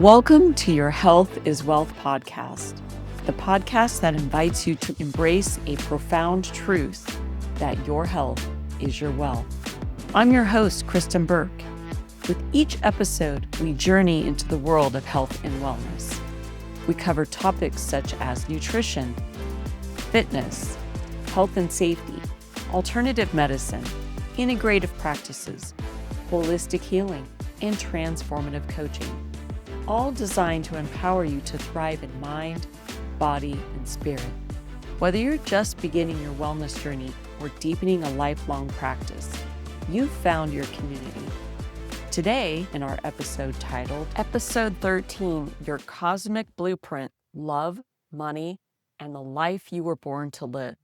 Welcome to your Health is Wealth podcast, the podcast that invites you to embrace a profound truth that your health is your wealth. I'm your host, Kristen Burke. With each episode, we journey into the world of health and wellness. We cover topics such as nutrition, fitness, health and safety, alternative medicine, integrative practices, holistic healing, and transformative coaching, all designed to empower you to thrive in mind, body, and spirit. Whether you're just beginning your wellness journey or deepening a lifelong practice, you've found your community. Today, in our episode titled Episode 13, Your Cosmic Blueprint, Love, Money, and the Life You Were Born to Live,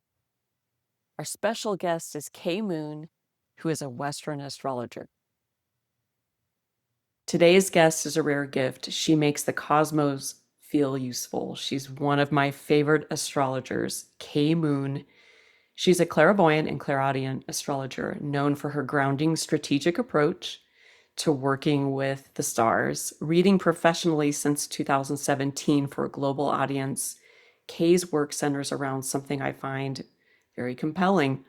our special guest is KMoon, who is a Western astrologer. Today's guest is a rare gift. She makes the cosmos feel useful. She's one of my favorite astrologers, KMoon. She's a clairvoyant and clairaudient astrologer known for her grounding strategic approach to working with the stars. Reading professionally since 2017 for a global audience, Kay's work centers around something I find very compelling: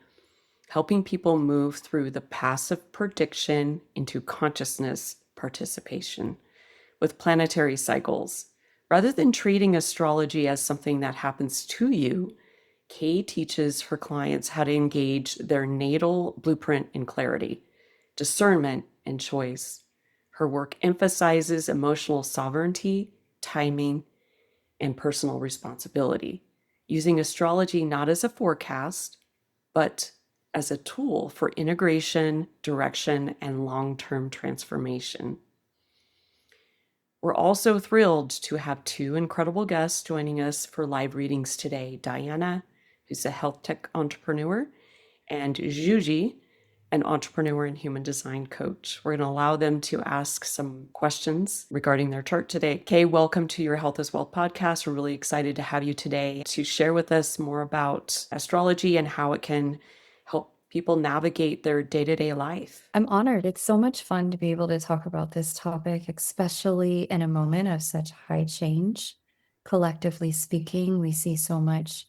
helping people move through the passive prediction into consciousness participation with planetary cycles. Rather than treating astrology as something that happens to you, Kay teaches her clients how to engage their natal blueprint in clarity, discernment, and choice. Her work emphasizes emotional sovereignty, timing, and personal responsibility, using astrology not as a forecast, but as a tool for integration, direction, and long-term transformation. We're also thrilled to have two incredible guests joining us for live readings today. Diana, who's a health tech entrepreneur, and Zsuzsi, an entrepreneur and human design coach. We're going to allow them to ask some questions regarding their chart today. Kay, welcome to your Health is Wealth podcast. We're really excited to have you today to share with us more about astrology and how it can help people navigate their day-to-day life. I'm honored. It's so much fun to be able to talk about this topic, especially in a moment of such high change. Collectively speaking, we see so much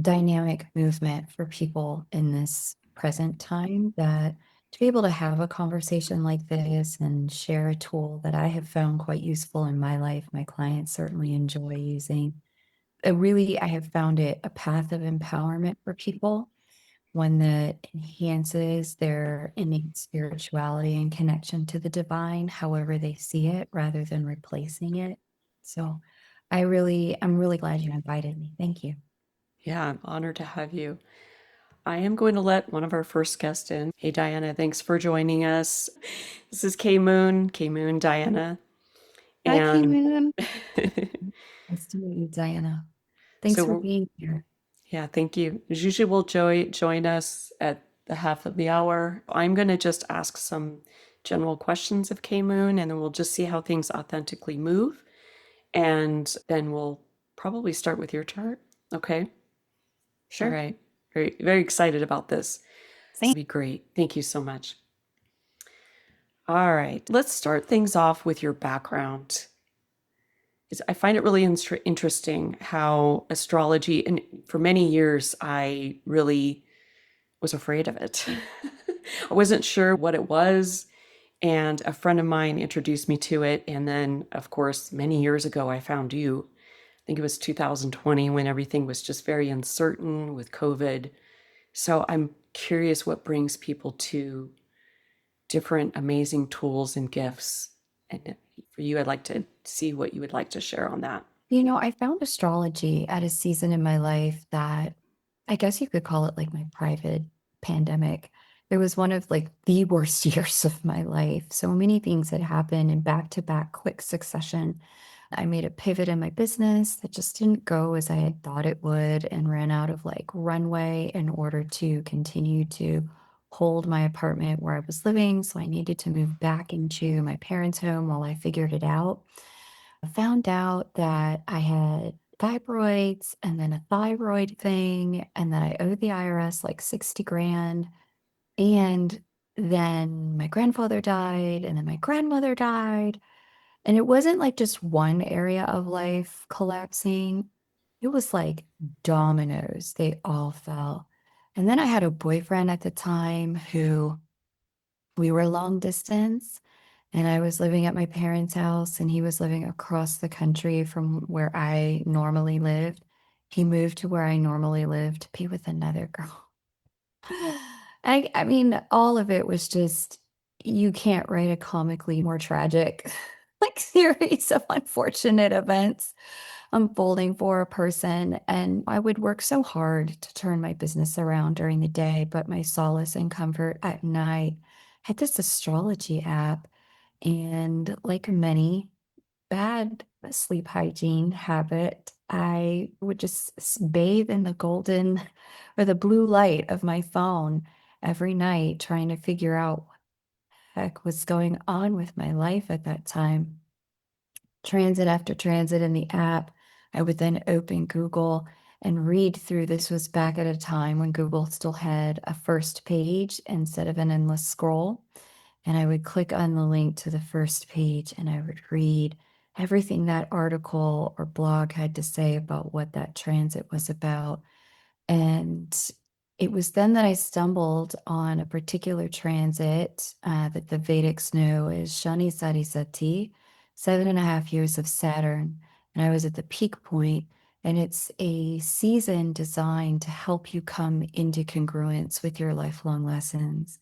dynamic movement for people in this present time that to be able to have a conversation like this and share a tool that I have found quite useful in my life, my clients certainly enjoy using. I have found it a path of empowerment for people, one that enhances their innate spirituality and connection to the divine, however they see it, rather than replacing it. So I'm really glad you invited me. Thank you. Yeah, I'm honored to have you. I am going to let one of our first guests in. Hey, Diana, thanks for joining us. This is KMoon, Diana. Hi, And KMoon. Nice to meet you, Diana. Thanks for being here. Yeah, thank you. Zsuzsi will join us at the half of the hour. I'm going to just ask some general questions of KMoon, and then we'll just see how things authentically move. And then we'll probably start with your chart. Okay? Sure. All right. Very, very excited about this. Same. It'll be great. Thank you so much. All right. Let's start things off with your background. I find it really interesting how astrology, and for many years, I really was afraid of it. I wasn't sure what it was. And a friend of mine introduced me to it. And then, of course, many years ago, I found you. I think it was 2020 when everything was just very uncertain with COVID. So I'm curious what brings people to different amazing tools and gifts. And for you, I'd like to see what you would like to share on that. I found astrology at a season in my life that I guess you could call it like my private pandemic. It was one of like the worst years of my life. So many things had happened in back-to-back quick succession. I made a pivot in my business that just didn't go as I had thought it would and ran out of like runway in order to continue to hold my apartment where I was living. So I needed to move back into my parents' home while I figured it out. I found out that I had fibroids and then a thyroid thing, and that I owed the IRS like 60 grand. And then my grandfather died, and then my grandmother died. And it wasn't like just one area of life collapsing. It was like dominoes. They all fell. And then I had a boyfriend at the time who we were long distance, and I was living at my parents' house, and he was living across the country from where I normally lived. He moved to where I normally lived to be with another girl. I mean, all of it was just, you can't write a comically more tragic like series of unfortunate events unfolding for a person. And I would work so hard to turn my business around during the day, but my solace and comfort at night had this astrology app. And like many bad sleep hygiene habit, I would just bathe in the golden or the blue light of my phone every night, trying to figure out what the heck was going on with my life at that time. Transit after transit in the app, I would then open Google and read through. This was back at a time when Google still had a first page instead of an endless scroll. And I would click on the link to the first page and I would read everything that article or blog had to say about what that transit was about. And it was then that I stumbled on a particular transit that the Vedics know as Shani Sati Sati, 7.5 years of Saturn. And I was at the peak point, and it's a season designed to help you come into congruence with your lifelong lessons.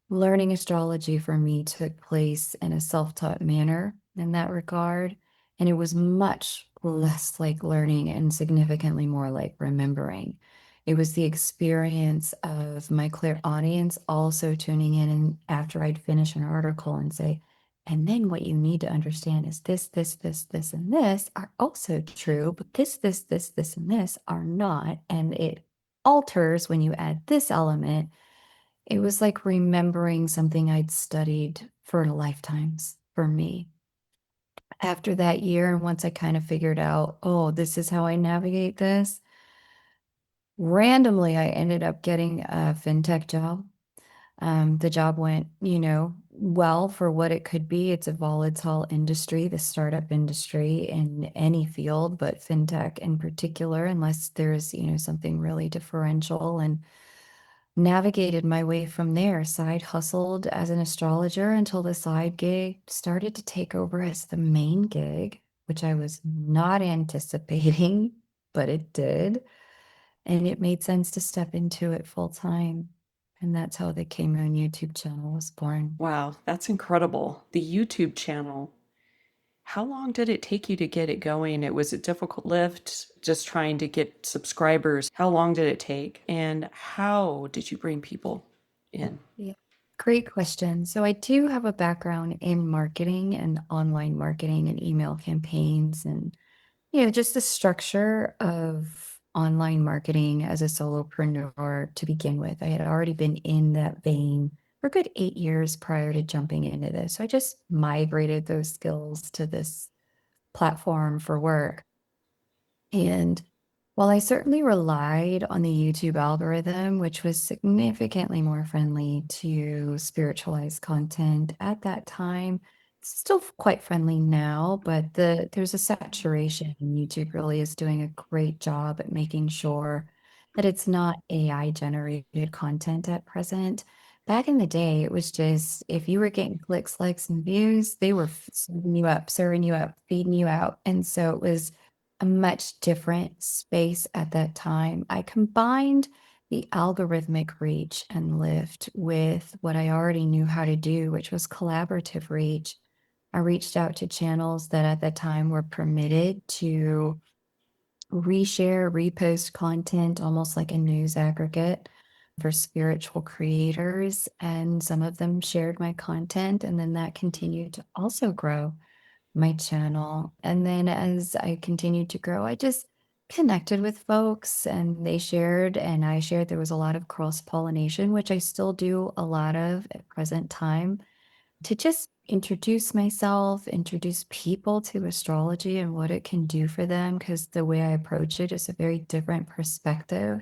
Learning astrology for me took place in a self-taught manner in that regard, and it was much less like learning and significantly more like remembering. It was the experience of my clairaudience also tuning in and after I'd finish an article and say, and then what you need to understand is this, and this are also true, but this, and this are not. And it alters when you add this element. It was like remembering something I'd studied for lifetimes for me. After that year, and once I kind of figured out, oh, this is how I navigate this, randomly I ended up getting a fintech job. The job went, well for what it could be. It's a volatile industry, the startup industry in any field, but fintech in particular, unless there's, something really differential, and navigated my way from there. Side hustled as an astrologer until the side gig started to take over as the main gig, which I was not anticipating, but it did. And it made sense to step into it full time. And that's how the KMoon YouTube channel was born. Wow, that's incredible. The YouTube channel. How long did it take you to get it going? It was a difficult lift, just trying to get subscribers. How long did it take? And how did you bring people in? Yeah. Great question. So I do have a background in marketing and online marketing and email campaigns and just the structure of online marketing as a solopreneur to begin with. I had already been in that vein for a good 8 years prior to jumping into this. So I just migrated those skills to this platform for work. And while I certainly relied on the YouTube algorithm, which was significantly more friendly to spiritualized content at that time, it's still quite friendly now, but there's a saturation, and YouTube really is doing a great job at making sure that it's not AI generated content at present. Back in the day, it was just if you were getting clicks, likes, and views, they were serving you up, feeding you out. And so it was a much different space at that time. I combined the algorithmic reach and lift with what I already knew how to do, which was collaborative reach. I reached out to channels that at that time were permitted to reshare, repost content, almost like a news aggregate for spiritual creators. And some of them shared my content, and then that continued to also grow my channel. And then as I continued to grow, I just connected with folks and they shared and I shared. There was a lot of cross pollination, which I still do a lot of at present time, to just introduce myself, introduce people to astrology and what it can do for them, because the way I approach it is a very different perspective.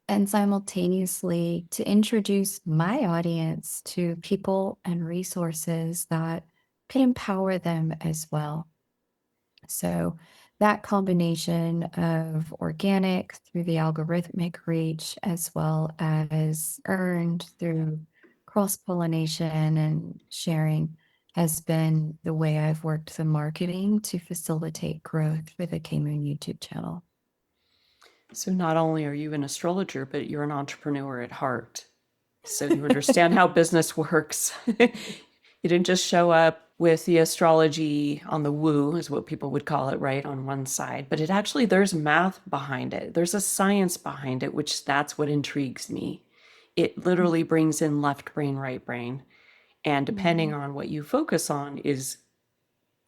And simultaneously to introduce my audience to people and resources that can empower them as well. So that combination of organic through the algorithmic reach, as well as earned through cross-pollination and sharing, has been the way I've worked the marketing to facilitate growth for the KMoon YouTube channel. So not only are you an astrologer, but you're an entrepreneur at heart. So you understand how business works. You didn't just show up with the astrology on the woo, is what people would call it, right, on one side, but it actually, there's math behind it. There's a science behind it, which that's what intrigues me. It literally brings in left brain, right brain. And depending on what you focus on is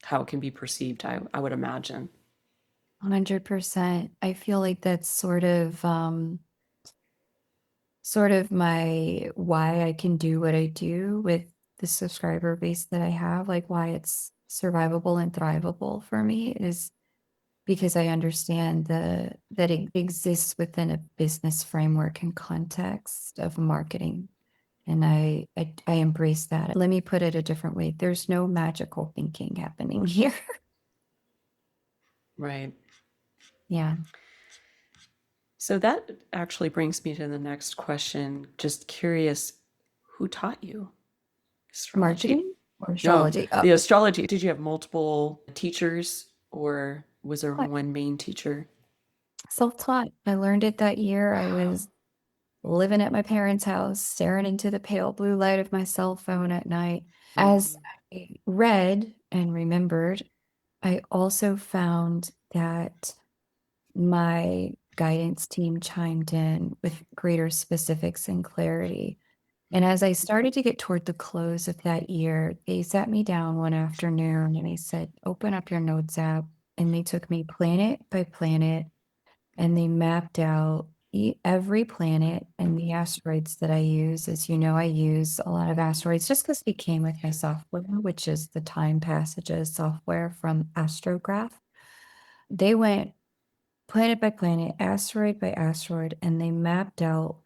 how it can be perceived, I would imagine. 100%. I feel like that's sort of my why I can do what I do with the subscriber base that I have, like why it's survivable and thrivable for me, is because I understand that it exists within a business framework and context of marketing. And I embrace that. Let me put it a different way. There's no magical thinking happening here. Right. Yeah. So that actually brings me to the next question. Just curious, who taught you astrology? Marketing or No, astrology? the astrology. Did you have multiple teachers or was there What? one main teacher? Self-taught. I learned it that year. I Wow. was living at my parents' house, staring into the pale blue light of my cell phone at night. As I read and remembered, I also found that my guidance team chimed in with greater specifics and clarity. And as I started to get toward the close of that year, they sat me down one afternoon and they said, open up your notes app. And they took me planet by planet and they mapped out every planet and the asteroids that I use. As you know, I use a lot of asteroids just because they came with my software, which is the time passages software from Astrograph. They went planet by planet, asteroid by asteroid, and they mapped out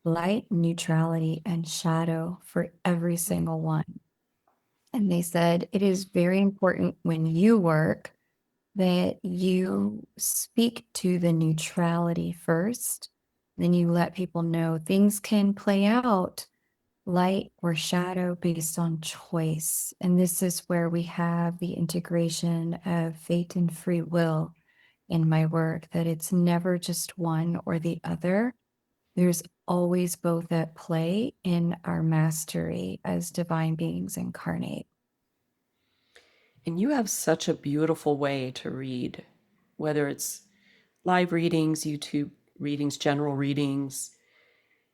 light, neutrality, and shadow for every single one. And they said it is very important when you work that you speak to the neutrality first. Then you let people know things can play out light or shadow based on choice. And this is where we have the integration of fate and free will in my work, that it's never just one or the other. There's always both at play in our mastery as divine beings incarnate. And you have such a beautiful way to read, whether it's live readings, YouTube readings, general readings.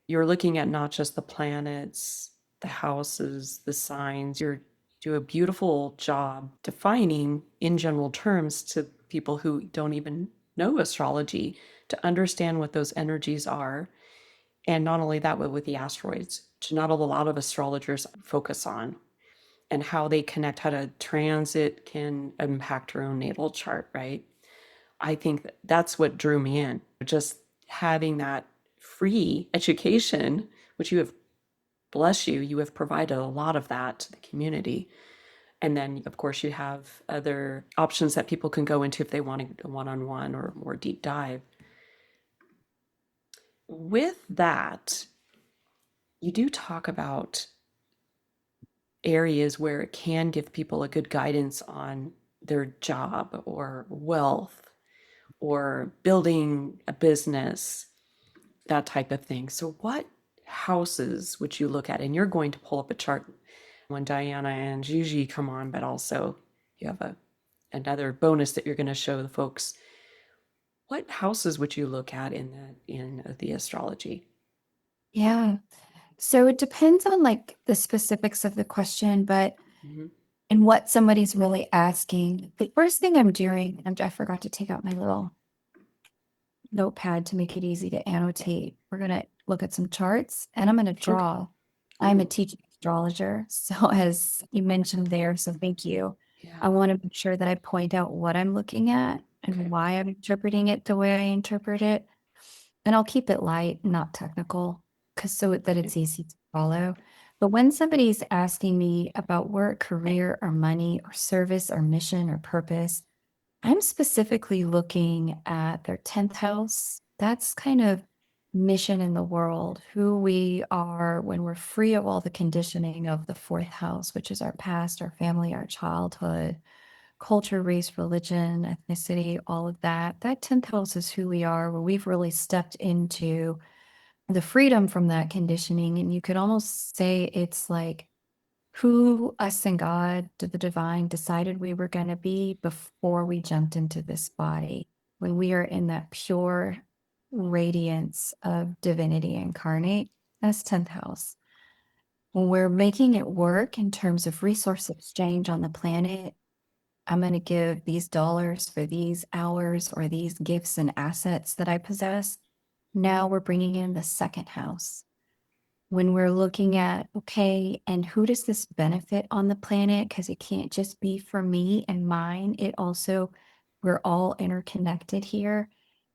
You're looking at not just the planets, the houses, the signs. You do a beautiful job defining in general terms to people who don't even know astrology to understand what those energies are. And not only that, but with the asteroids, which not a lot of astrologers focus on, and how they connect, how to transit can impact your own natal chart, right? I think that's what drew me in. Just having that free education, which you have, bless you, you have provided a lot of that to the community. And then, of course, you have other options that people can go into if they want a one-on-one or more deep dive. With that, you do talk about areas where it can give people a good guidance on their job or wealth or building a business, that type of thing. So, what houses would you look at? And you're going to pull up a chart when Diana and Zsuzsi come on, but also you have another bonus that you're going to show the folks. What houses would you look at in the astrology? Yeah. So it depends on like the specifics of the question, but and what somebody's really asking. The first thing I'm doing, I forgot to take out my little notepad to make it easy to annotate. We're going to look at some charts and I'm going to draw. I'm a teaching astrologer. So as you mentioned there, so thank you. Yeah. I want to make sure that I point out what I'm looking at and why I'm interpreting it the way I interpret it. And I'll keep it light, not technical, because so that it's easy to follow. But when somebody's asking me about work, career, or money, or service, or mission, or purpose, I'm specifically looking at their 10th house. That's kind of mission in the world, who we are when we're free of all the conditioning of the fourth house, which is our past, our family, our childhood, culture, race, religion, ethnicity, all of that. That 10th house is who we are, where we've really stepped into the freedom from that conditioning. And you could almost say it's like who us and God, the divine, decided we were going to be before we jumped into this body, when we are in that pure radiance of divinity incarnate. That's 10th house. When we're making it work in terms of resource exchange on the planet, I'm going to give these dollars for these hours or these gifts and assets that I possess. Now we're bringing in the second house. When we're looking at, okay, and who does this benefit on the planet? Because it can't just be for me and mine. It also, we're all interconnected here.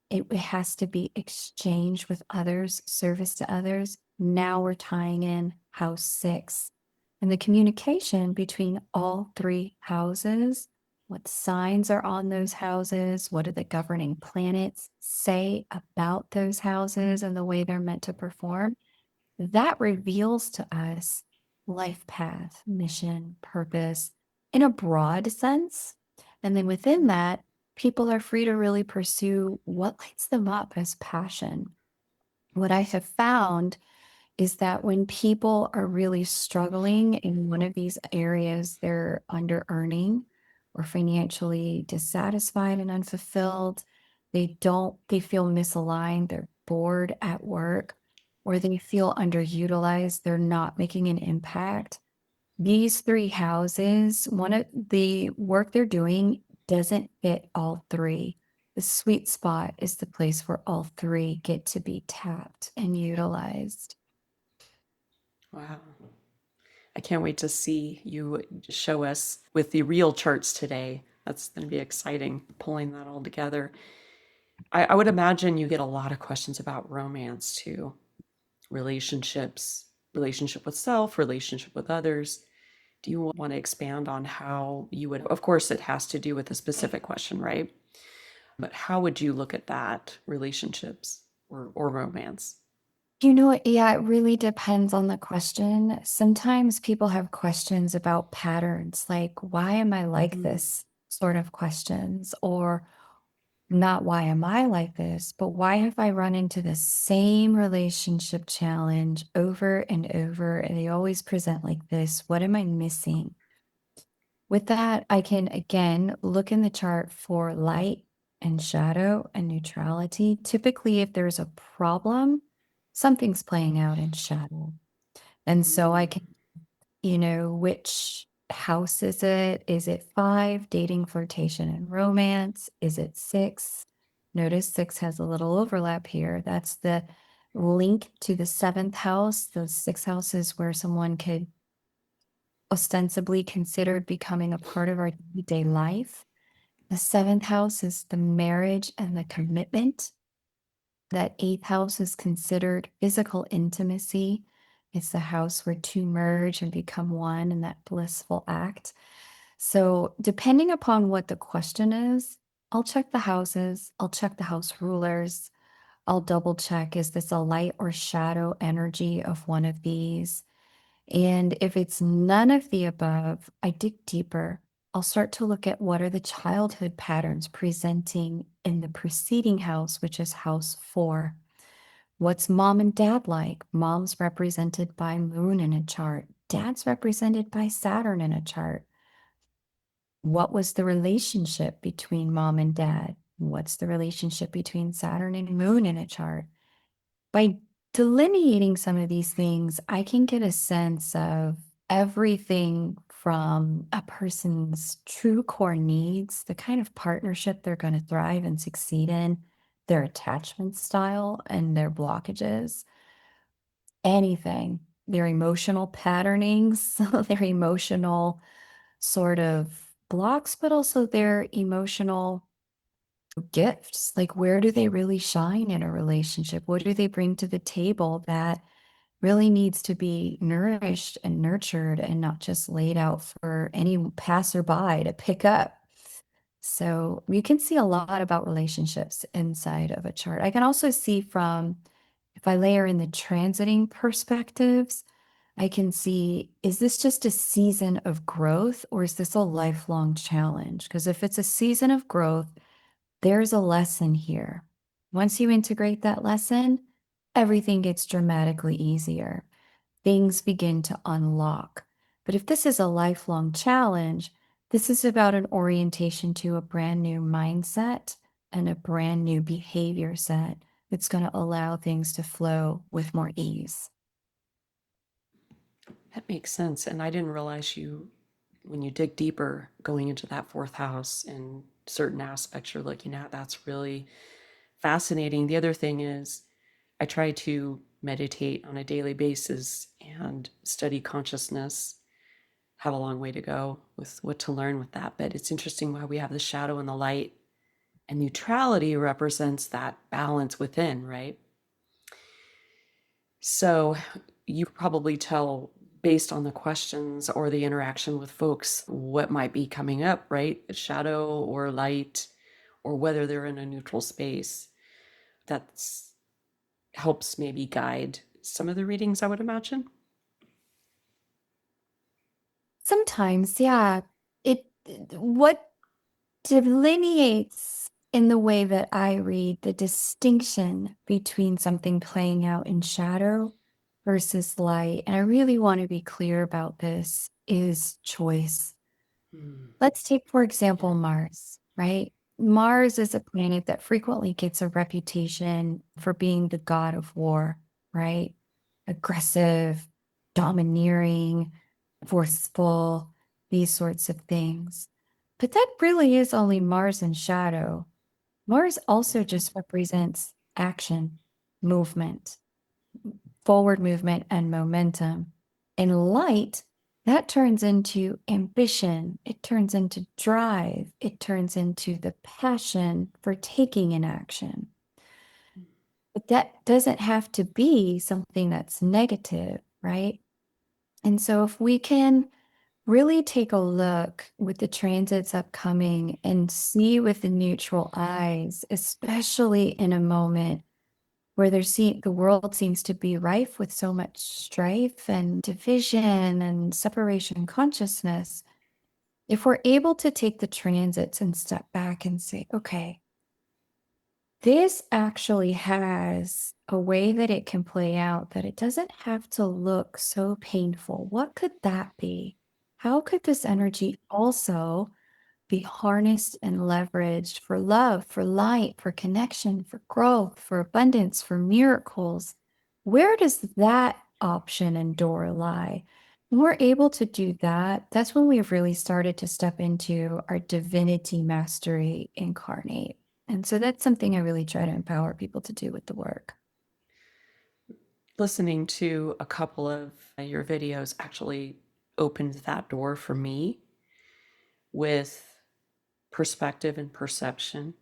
It has to be exchanged with others, service to others. Now we're tying in house 6 and the communication between all 3 houses. What signs are on those houses? What do the governing planets say about those houses and the way they're meant to perform? That reveals to us life path, mission, purpose in a broad sense. And then within that, people are free to really pursue what lights them up as passion. What I have found is that when people are really struggling in one of these areas, they're under earning or financially dissatisfied and unfulfilled. They feel misaligned, they're bored at work, or they feel underutilized, they're not making an impact. These 3 houses, one of the work they're doing doesn't fit all 3. The sweet spot is the place where all 3 get to be tapped and utilized. Wow. I can't wait to see you show us with the real charts today. That's going to be exciting, pulling that all together. I would imagine you get a lot of questions about romance too, relationships, relationship with self, relationship with others. Do you want to expand on how you would, of course, it has to do with a specific question, right? But how would you look at that, relationships or romance? You know what? Yeah, it really depends on the question. Sometimes people have questions about patterns, like, why am I like this sort of questions? Or not, why am I like this, but why have I run into the same relationship challenge over and over? And they always present like this. What am I missing? With that, I can again look in the chart for light and shadow and neutrality. Typically, if there's a problem, something's playing out in shadow. And so I can, which house is it? Is it 5, dating, flirtation, and romance? Is it 6? Notice 6 has a little overlap here. That's the link to the 7th house. The 6th house is where someone could ostensibly considered becoming a part of our day life. The 7th house is the marriage and the commitment. That 8th house is considered physical intimacy. It's the house where 2 merge and become one in that blissful act. So, depending upon what the question is, I'll check the houses, I'll check the house rulers, I'll double check, is this a light or shadow energy of one of these? And if it's none of the above, I dig deeper. I'll start to look at what are the childhood patterns presenting in the preceding house, which is house 4. What's mom and dad like? Mom's represented by moon in a chart. Dad's represented by Saturn in a chart. What was the relationship between mom and dad? What's the relationship between Saturn and moon in a chart? By delineating some of these things, I can get a sense of everything from a person's true core needs, the kind of partnership they're going to thrive and succeed in, their attachment style and their blockages, anything, their emotional patternings, their emotional sort of blocks, but also their emotional gifts. Like, where do they really shine in a relationship? What do they bring to the table that really needs to be nourished and nurtured and not just laid out for any passerby to pick up. So you can see a lot about relationships inside of a chart. I can also see from, if I layer in the transiting perspectives, I can see, is this just a season of growth or is this a lifelong challenge? Because if it's a season of growth, there's a lesson here. Once you integrate that lesson, everything gets dramatically easier. Things begin to unlock. But if this is a lifelong challenge, this is about an orientation to a brand new mindset and a brand new behavior set that's going to allow things to flow with more ease. That makes sense. And I didn't realize when you dig deeper, going into that fourth house and certain aspects you're looking at, that's really fascinating. The other thing is, I try to meditate on a daily basis and study consciousness. Have a long way to go with what to learn with that. But it's interesting why we have the shadow and the light, and neutrality represents that balance within, right? So you probably tell based on the questions or the interaction with folks what might be coming up, right? Shadow or light, or whether they're in a neutral space. That's helps maybe guide some of the readings, I would imagine. Sometimes, yeah, it what delineates in the way that I read the distinction between something playing out in shadow versus light, and I really want to be clear about this, is choice. Let's take, for example, Mars, right? Mars is a planet that frequently gets a reputation for being the god of war, right? Aggressive, domineering, forceful, these sorts of things. But that really is only Mars in shadow. Mars also just represents action, movement, forward movement, and momentum. In light, that turns into ambition, it turns into drive, it turns into the passion for taking an action. But that doesn't have to be something that's negative, right? And so if we can really take a look with the transits upcoming and see with the neutral eyes, especially in a moment where the world seems to be rife with so much strife and division and separation consciousness. If we're able to take the transits and step back and say, okay, this actually has a way that it can play out that it doesn't have to look so painful. What could that be? How could this energy also be harnessed and leveraged for love, for light, for connection, for growth, for abundance, for miracles? Where does that option and door lie? When we're able to do that, that's when we've really started to step into our divinity mastery incarnate. And so that's something I really try to empower people to do with the work. Listening to a couple of your videos actually opened that door for me with perspective and perception,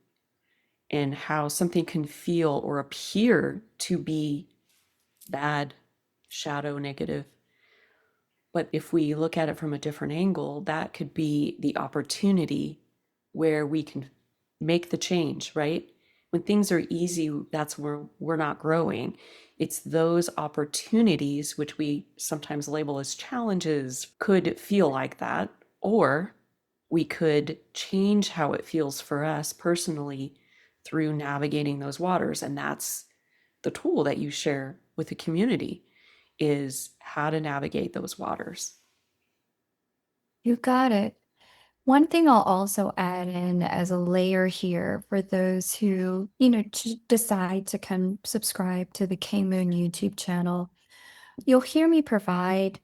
and how something can feel or appear to be bad, shadow, negative. But if we look at it from a different angle, that could be the opportunity where we can make the change, right? When things are easy, that's where we're not growing. It's those opportunities, which we sometimes label as challenges, could feel like that, or we could change how it feels for us personally through navigating those waters. And that's the tool that you share with the community, is how to navigate those waters. You got it. One thing I'll also add in as a layer here for those who, decide to come subscribe to the KMoon YouTube channel, you'll hear me provide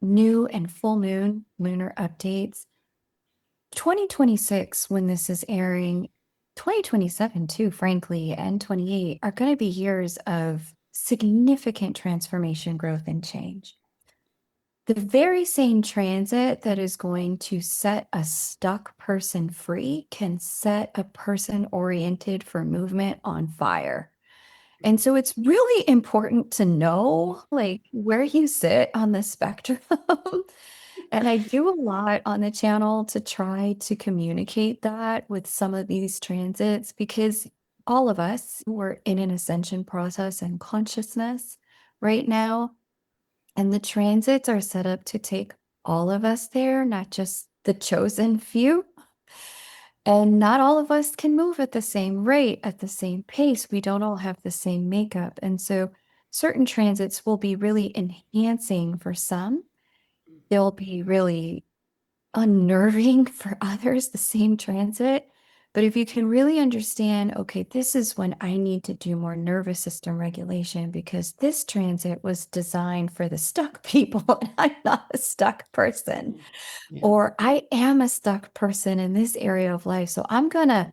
new and full moon lunar updates. 2026, when this is airing, 2027 too, frankly, and 28 are going to be years of significant transformation, growth, and change. The very same transit that is going to set a stuck person free can set a person oriented for movement on fire. And so it's really important to know like where you sit on the spectrum. And I do a lot on the channel to try to communicate that with some of these transits because all of us, we're in an ascension process and consciousness right now. And the transits are set up to take all of us there, not just the chosen few. And not all of us can move at the same rate, at the same pace. We don't all have the same makeup. And so certain transits will be really enhancing for some. They'll be really unnerving for others, the same transit. But if you can really understand, okay, this is when I need to do more nervous system regulation because this transit was designed for the stuck people and I'm not a stuck person. Yeah. Or I am a stuck person in this area of life. So I'm going to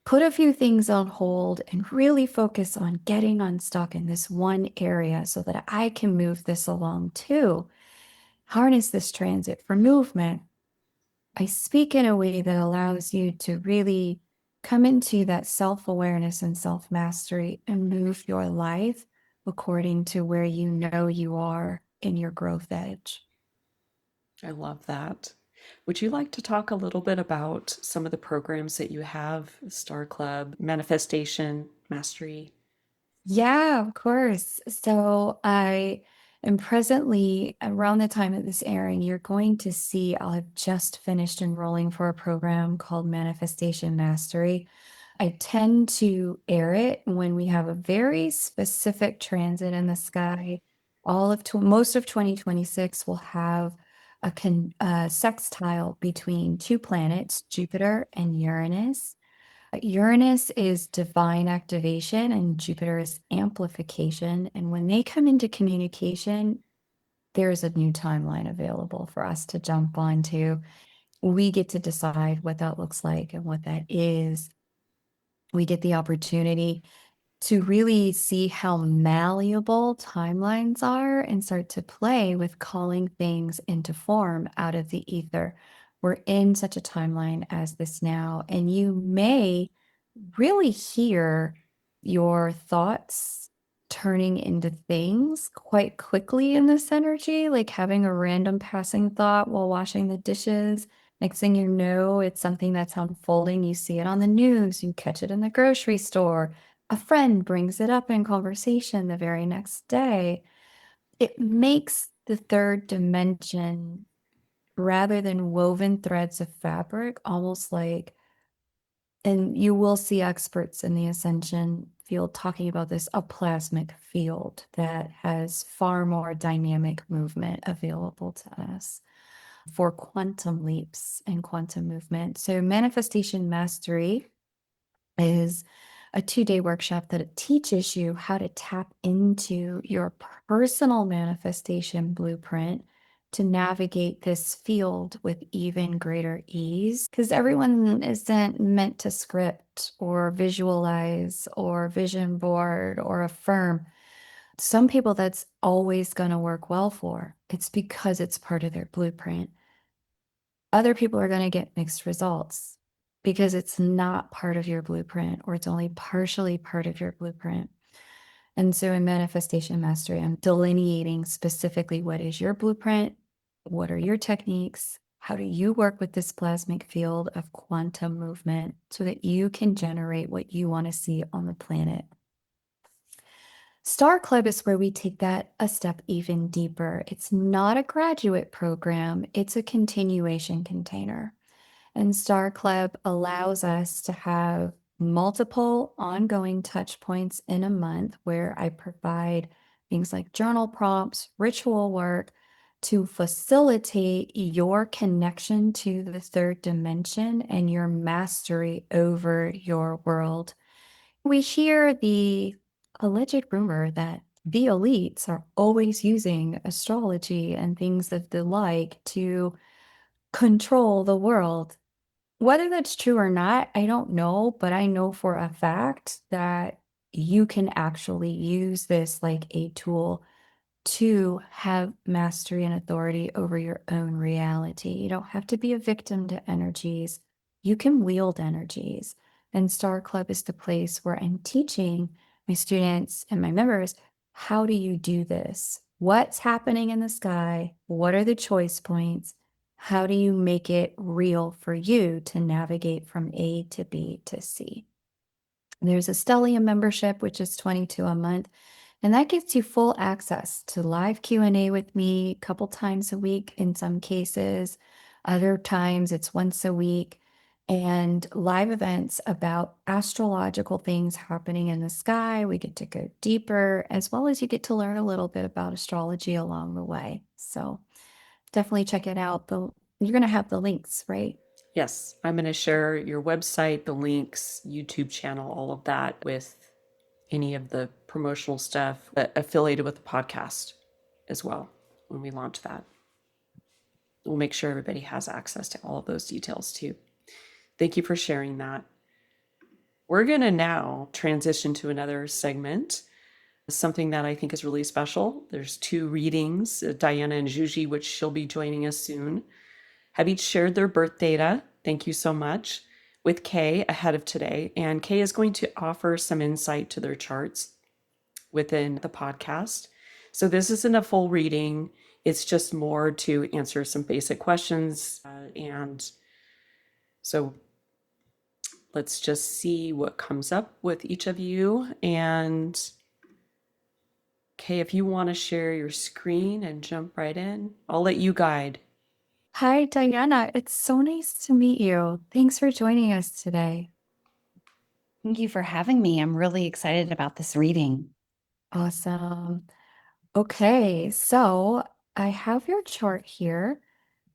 put a few things on hold and really focus on getting unstuck in this one area so that I can move this along too. Harness this transit for movement. I speak in a way that allows you to really come into that self-awareness and self-mastery and move your life according to where you know you are in your growth edge. I love that. Would you like to talk a little bit about some of the programs that you have, Star Club, Manifestation, Mastery? Yeah, of course. So I am presently around the time of this airing, you're going to see I'll have just finished enrolling for a program called Manifestation Mastery. I tend to air it when we have a very specific transit in the sky. Most of 2026 will have a sextile between two planets, Jupiter and Uranus. Uranus is divine activation and Jupiter is amplification. And when they come into communication, there's a new timeline available for us to jump onto. We get to decide what that looks like and what that is. We get the opportunity to really see how malleable timelines are and start to play with calling things into form out of the ether. We're in such a timeline as this now, and you may really hear your thoughts turning into things quite quickly in this energy, like having a random passing thought while washing the dishes. Next thing you know, it's something that's unfolding. You see it on the news, you catch it in the grocery store. A friend brings it up in conversation the very next day. It makes the third dimension, rather than woven threads of fabric, almost like, and you will see experts in the ascension field talking about this, a plasmic field that has far more dynamic movement available to us for quantum leaps and quantum movement. So manifestation mastery is a 2-day workshop that teaches you how to tap into your personal manifestation blueprint to navigate this field with even greater ease. Because everyone isn't meant to script or visualize or vision board or affirm. Some people that's always going to work well for. It's because it's part of their blueprint. Other people are going to get mixed results because it's not part of your blueprint or it's only partially part of your blueprint. And so in manifestation mastery, I'm delineating specifically what is your blueprint, what are your techniques, how do you work with this plasmic field of quantum movement so that you can generate what you want to see on the planet. Star Club is where we take that a step even deeper. It's not a graduate program, it's a continuation container. And Star Club allows us to have multiple ongoing touch points in a month where I provide things like journal prompts, ritual work to facilitate your connection to the third dimension and your mastery over your world. We hear the alleged rumor that the elites are always using astrology and things of the like to control the world. Whether that's true or not, I don't know, but I know for a fact that you can actually use this like a tool to have mastery and authority over your own reality. You don't have to be a victim to energies. You can wield energies. And Star Club is the place where I'm teaching my students and my members, how do you do this? What's happening in the sky? What are the choice points? How do you make it real for you to navigate from A to B to C? There's a Stellium membership, which is $22 a month, and that gives you full access to live Q&A with me a couple times a week in some cases. Other times it's once a week, and live events about astrological things happening in the sky. We get to go deeper, as well as you get to learn a little bit about astrology along the way. So definitely check it out. You're going to have the links, right? Yes, I'm going to share your website, the links, YouTube channel, all of that with any of the promotional stuff affiliated with the podcast as well when we launch that. We'll make sure everybody has access to all of those details too. Thank you for sharing that. We're going to now transition to another segment, something that I think is really special. There's 2 readings, Diana and Zsuzsi, which she'll be joining us soon, have each shared their birth data. Thank you so much. With Kay ahead of today. And Kay is going to offer some insight to their charts within the podcast. So this isn't a full reading. It's just more to answer some basic questions. And so let's just see what comes up with each of you. And Kay, if you want to share your screen and jump right in, I'll let you guide. Hi, Diana. It's so nice to meet you. Thanks for joining us today. Thank you for having me. I'm really excited about this reading. Awesome. Okay, so I have your chart here.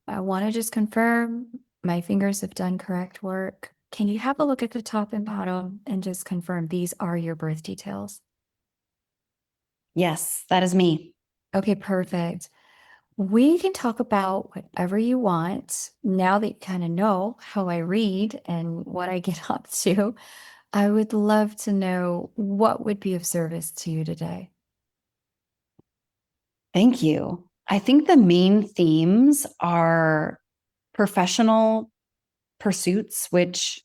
I want to just confirm my fingers have done correct work. Can you have a look at the top and bottom and just confirm these are your birth details? Yes, that is me. Okay, perfect. We can talk about whatever you want. Now that you kind of know how I read and what I get up to, I would love to know what would be of service to you today. Thank you. I think the main themes are professional pursuits, which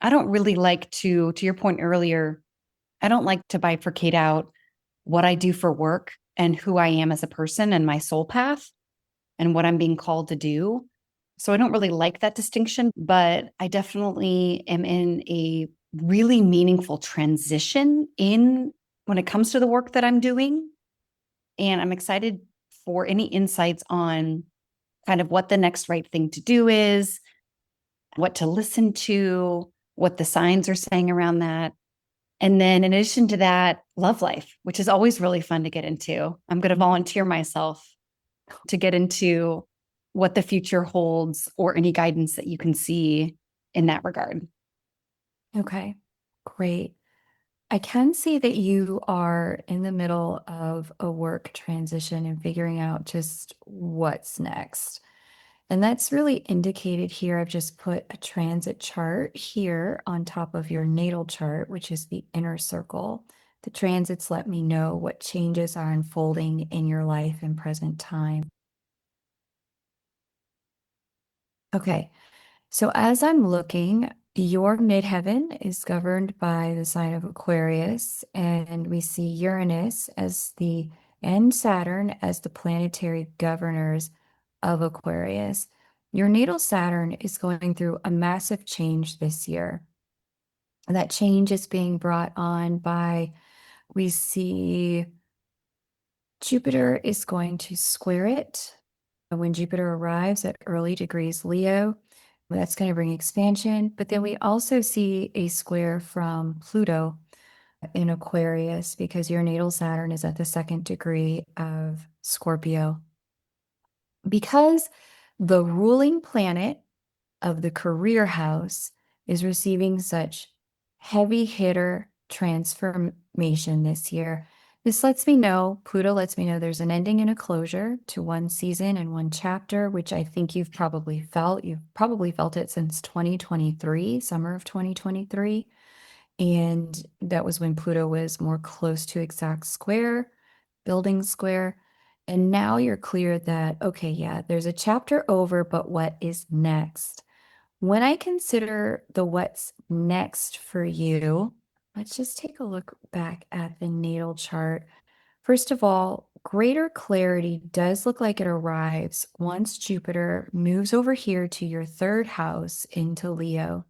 I don't really like to your point earlier, I don't like to bifurcate out what I do for work and who I am as a person and my soul path and what I'm being called to do. So I don't really like that distinction, but I definitely am in a really meaningful transition in when it comes to the work that I'm doing. And I'm excited for any insights on kind of what the next right thing to do is, what to listen to, what the signs are saying around that. And then in addition to that, love life, which is always really fun to get into. I'm going to volunteer myself to get into what the future holds or any guidance that you can see in that regard. Okay, great. I can see that you are in the middle of a work transition and figuring out just what's next. And that's really indicated here. I've just put a transit chart here on top of your natal chart, which is the inner circle. The transits let me know what changes are unfolding in your life in present time. Okay, so as I'm looking, your midheaven is governed by the sign of Aquarius, and we see Uranus as and Saturn as the planetary governors of Aquarius. Your natal Saturn is going through a massive change this year. That change is being brought on by, we see Jupiter is going to square it. When Jupiter arrives at early degrees Leo, that's going to bring expansion. But then we also see a square from Pluto in Aquarius because your natal Saturn is at the 2nd degree of Scorpio. Because the ruling planet of the career house is receiving such heavy hitter transformation this year, this lets me know, Pluto lets me know there's an ending and a closure to one season and one chapter, which I think you've probably felt. You've probably felt it since 2023, summer of 2023. And that was when Pluto was more close to exact square, building square. And now you're clear that, okay, yeah, there's a chapter over, but what is next? When I consider the what's next for you, let's just take a look back at the natal chart. First of all, greater clarity does look like it arrives once Jupiter moves over here to your third house into Leo.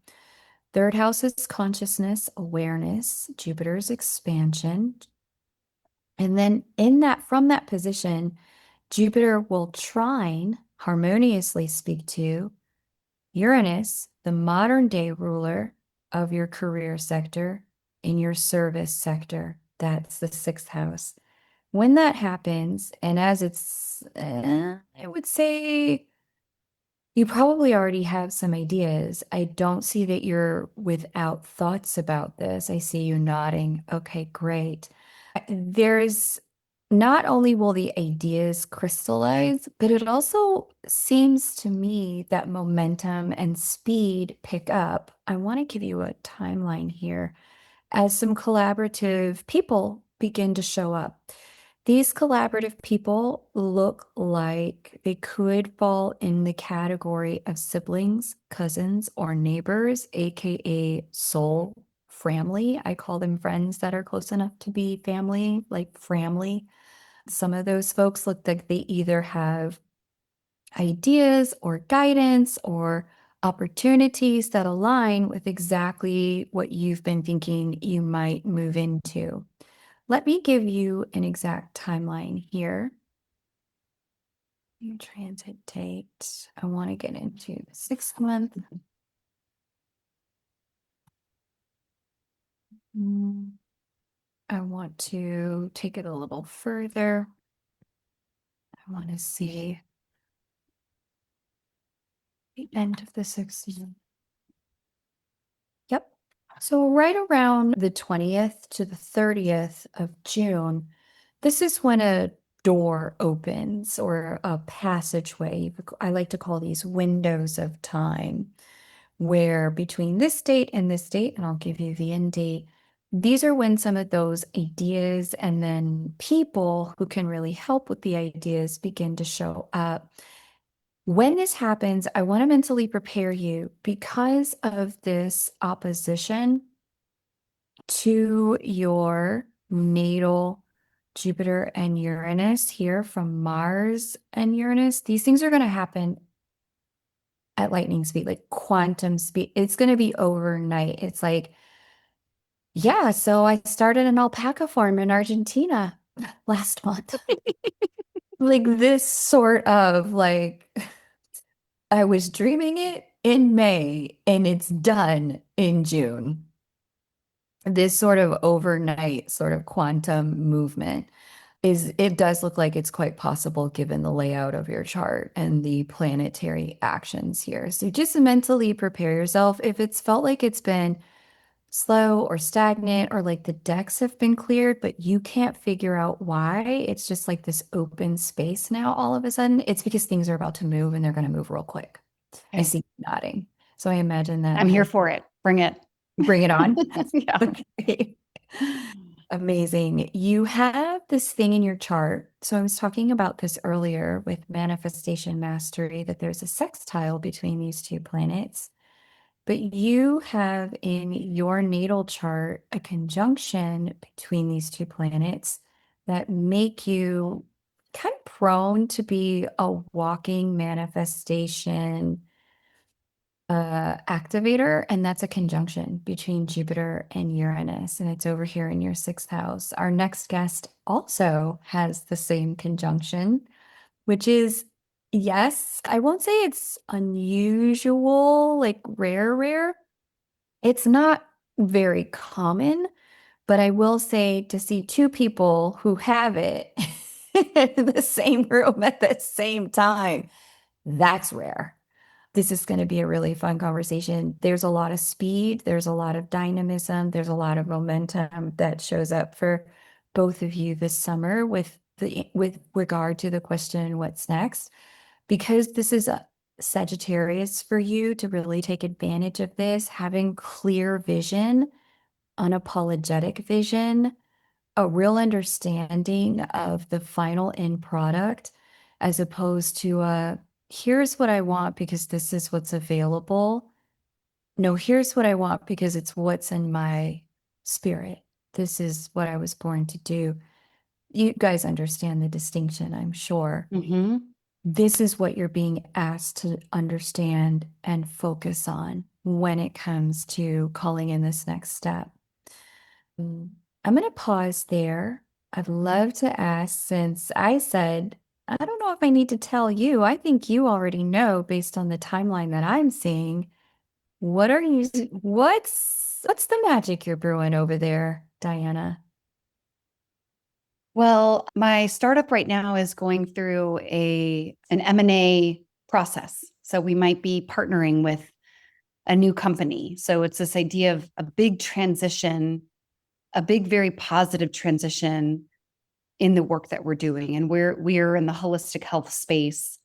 Third house is consciousness, awareness, Jupiter's expansion. And then from that position, Jupiter will trine, harmoniously speak to Uranus, the modern day ruler of your career sector in your service sector. That's the sixth house. When that happens, and as I would say you probably already have some ideas. I don't see that you're without thoughts about this. I see you nodding. Okay, great. There's not only will the ideas crystallize, but it also seems to me that momentum and speed pick up. I want to give you a timeline here as some collaborative people begin to show up. These collaborative people look like they could fall in the category of siblings, cousins, or neighbors, aka soul family. I call them friends that are close enough to be family, like framly. Some of those folks look like they either have ideas or guidance or opportunities that align with exactly what you've been thinking you might move into. Let me give you an exact timeline here. New transit date. I want to get into the 6th month. I want to take it a little further. I want to see the end of the 6th month. Yep. So right around the 20th to the 30th of June, this is when a door opens or a passageway. I like to call these windows of time, where between this date and this date, and I'll give you the end date, these are when some of those ideas and then people who can really help with the ideas begin to show up. When this happens, I want to mentally prepare you because of this opposition to your natal Jupiter and Uranus here from Mars and Uranus. These things are going to happen at lightning speed, like quantum speed. It's going to be overnight. It's like, yeah, so I started an alpaca farm in Argentina last month. Like this sort of like, I was dreaming it in May and it's done in June. This sort of overnight sort of quantum movement it does look like it's quite possible given the layout of your chart and the planetary actions here. So just mentally prepare yourself. If it's felt like it's been slow or stagnant or like the decks have been cleared, but you can't figure out why, it's just like this open space now all of a sudden, it's because things are about to move and they're going to move real quick. I see you nodding. So I imagine that. I'm here for it. Bring it. Bring it on. Yeah. Okay. Amazing. You have this thing in your chart. So I was talking about this earlier with manifestation mastery, that there's a sextile between these two planets. But you have in your natal chart a conjunction between these two planets that make you kind of prone to be a walking manifestation activator, and that's a conjunction between Jupiter and Uranus, and it's over here in your 6th house. Our next guest also has the same conjunction, which is, yes, I won't say it's unusual, like rare. It's not very common, but I will say to see two people who have it in the same room at the same time, that's rare. This is going to be a really fun conversation. There's a lot of speed, there's a lot of dynamism, there's a lot of momentum that shows up for both of you this summer with regard to the question, what's next? Because this is a Sagittarius for you to really take advantage of this, having clear vision, unapologetic vision, a real understanding of the final end product, as opposed to here's what I want because this is what's available. No, here's what I want because it's what's in my spirit. This is what I was born to do. You guys understand the distinction, I'm sure. Mm-hmm. This is what you're being asked to understand and focus on when it comes to calling in this next step. I'm going to pause there. I'd love to ask, since I said, I don't know if I need to tell you. I think you already know based on the timeline that I'm seeing. What's the magic you're brewing over there, Diana? Well, my startup right now is going through an M&A process. So we might be partnering with a new company. So it's this idea of a big transition, a big, very positive transition in the work that we're doing. And we're in the holistic health space.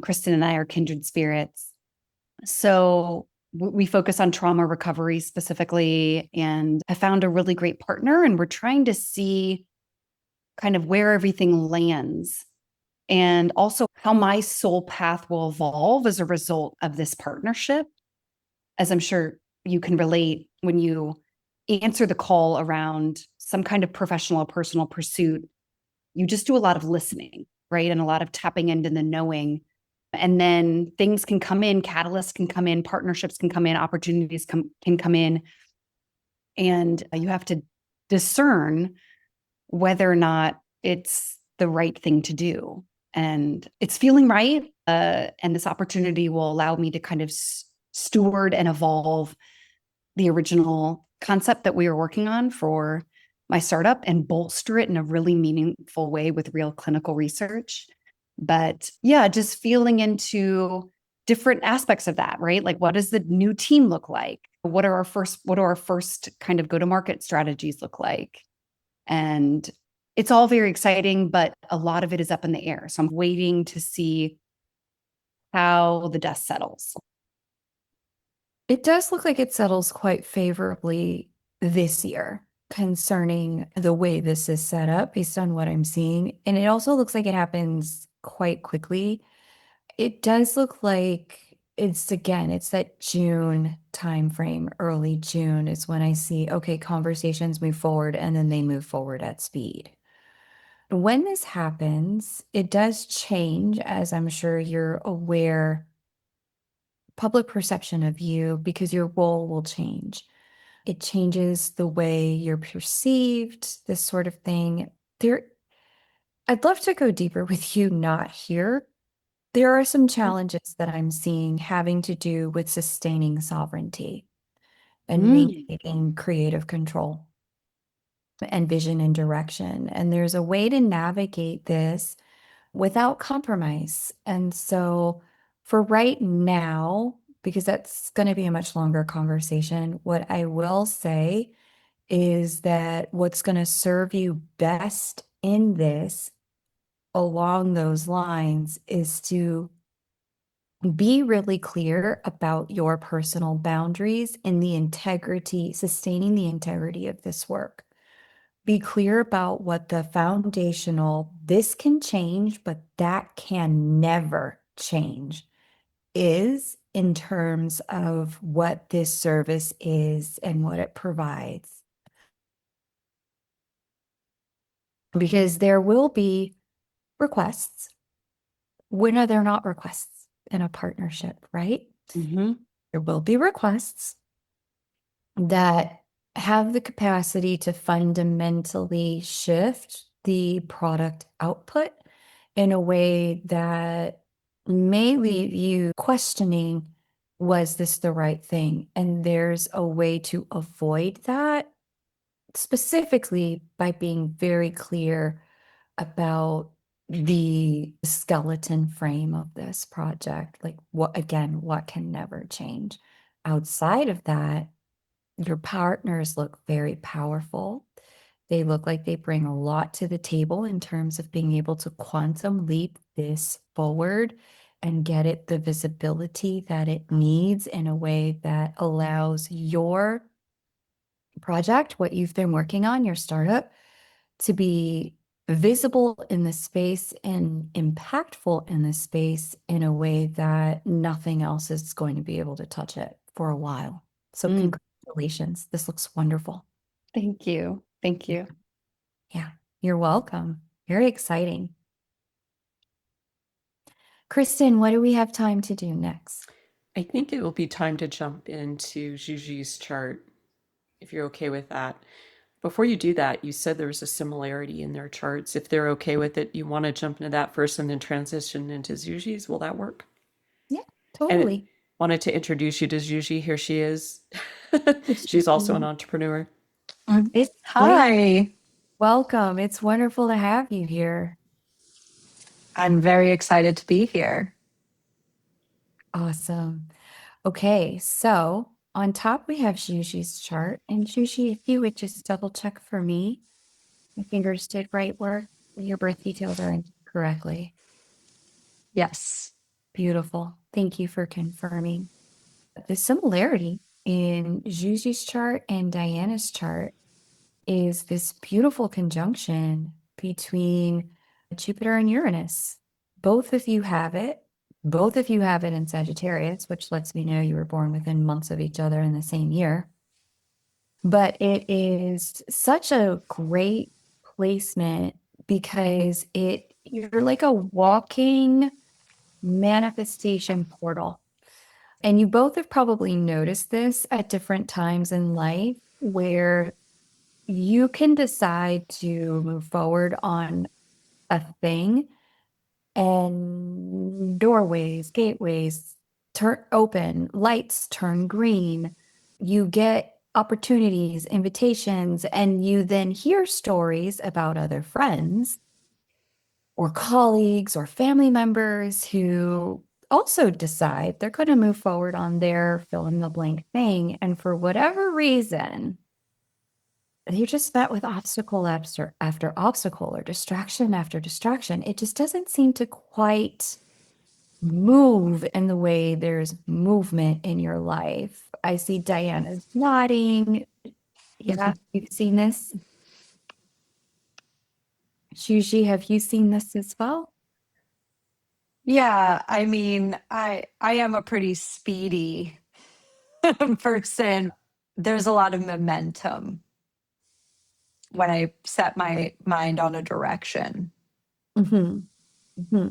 Kristen and I are kindred spirits. So we focus on trauma recovery specifically, and I found a really great partner, and we're trying to see kind of where everything lands and also how my soul path will evolve as a result of this partnership. As I'm sure you can relate, when you answer the call around some kind of professional or personal pursuit, you just do a lot of listening, right? And a lot of tapping into the knowing. And then things can come in, catalysts can come in, partnerships can come in, opportunities can come in. And you have to discern whether or not it's the right thing to do. And it's feeling right. And this opportunity will allow me to kind of steward and evolve the original concept that we were working on for my startup and bolster it in a really meaningful way with real clinical research. But yeah, just feeling into different aspects of that, right? Like, what does the new team look like? What do our first kind of go-to-market strategies look like? And it's all very exciting, but a lot of it is up in the air. So I'm waiting to see how the dust settles. It does look like it settles quite favorably this year concerning the way this is set up based on what I'm seeing. And it also looks like it happens quite quickly. It does look like it's that June timeframe. Early June is when I see, okay, conversations move forward and then they move forward at speed. When this happens, it does change, as I'm sure you're aware, public perception of you, because your role will change. It changes the way you're perceived, this sort of thing. I'd love to go deeper with you, not here. There are some challenges that I'm seeing having to do with sustaining sovereignty and maintaining creative control and vision and direction. And there's a way to navigate this without compromise. And so for right now, because that's going to be a much longer conversation, what I will say is that what's going to serve you best in this along those lines is to be really clear about your personal boundaries and sustaining the integrity of this work. Be clear about what the foundational, this can change, but that can never change, is in terms of what this service is and what it provides. Because there will be requests. When are there not requests in a partnership, right? Mm-hmm. There will be requests that have the capacity to fundamentally shift the product output in a way that may leave you questioning, was this the right thing? And there's a way to avoid that, specifically by being very clear about the skeleton frame of this project. Like, what can never change. Outside of that, your partners look very powerful. They look like they bring a lot to the table in terms of being able to quantum leap this forward and get it the visibility that it needs in a way that allows your project, what you've been working on, your startup, to be visible in the space and impactful in the space in a way that nothing else is going to be able to touch it for a while. So congratulations. This looks wonderful. Thank you. Thank you. Yeah, you're welcome. Very exciting. Kristen, what do we have time to do next? I think it will be time to jump into Zsuzsi's chart, if you're okay with that. Before you do that, you said there was a similarity in their charts. If they're okay with it, you want to jump into that first and then transition into Zsuzsi's. Will that work? Yeah, And totally. wanted to introduce you to Zsuzsi. Here she is. She's also an entrepreneur. It's Hi, welcome. It's wonderful to have you here. I'm very excited to be here. Awesome. Okay, so on top we have Zsuzsi's chart. And Zsuzsi, if you would just double check for me, my fingers did right work. Your birth details are in correctly. Yes. Beautiful. Thank you for confirming. The similarity in Zsuzsi's chart and Diana's chart is this beautiful conjunction between Jupiter and Uranus. Both of you have it. Both of you have it in Sagittarius, which lets me know you were born within months of each other in the same year. But it is such a great placement because you're like a walking manifestation portal. And you both have probably noticed this at different times in life where you can decide to move forward on a thing and doorways, gateways turn open, lights turn green. You get opportunities, invitations, and you then hear stories about other friends or colleagues or family members who also decide they're going to move forward on their fill in the blank thing. And for whatever reason, you're just met with obstacle after obstacle or distraction after distraction. It just doesn't seem to quite move in the way there's movement in your life. I see Diana's nodding. Yeah, you've seen this. Zsuzsi, have you seen this as well? Yeah, I mean, I am a pretty speedy person. There's a lot of momentum when I set my mind on a direction. Mm-hmm. Mm-hmm.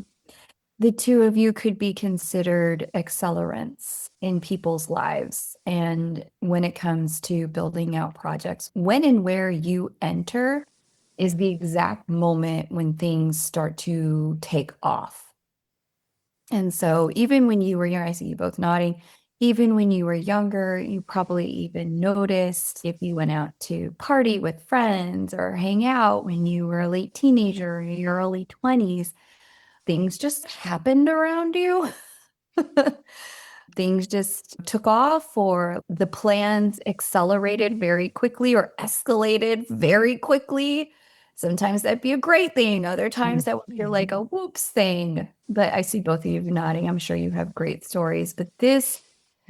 The two of you could be considered accelerants in people's lives. And when it comes to building out projects, when and where you enter is the exact moment when things start to take off. And so even when you were young, I see you both nodding, even when you were younger, you probably even noticed if you went out to party with friends or hang out when you were a late teenager or your early 20s, things just happened around you. Things just took off, or the plans accelerated very quickly or escalated very quickly. Sometimes that'd be a great thing. Other times that would be like a whoops thing. But I see both of you nodding. I'm sure you have great stories. But this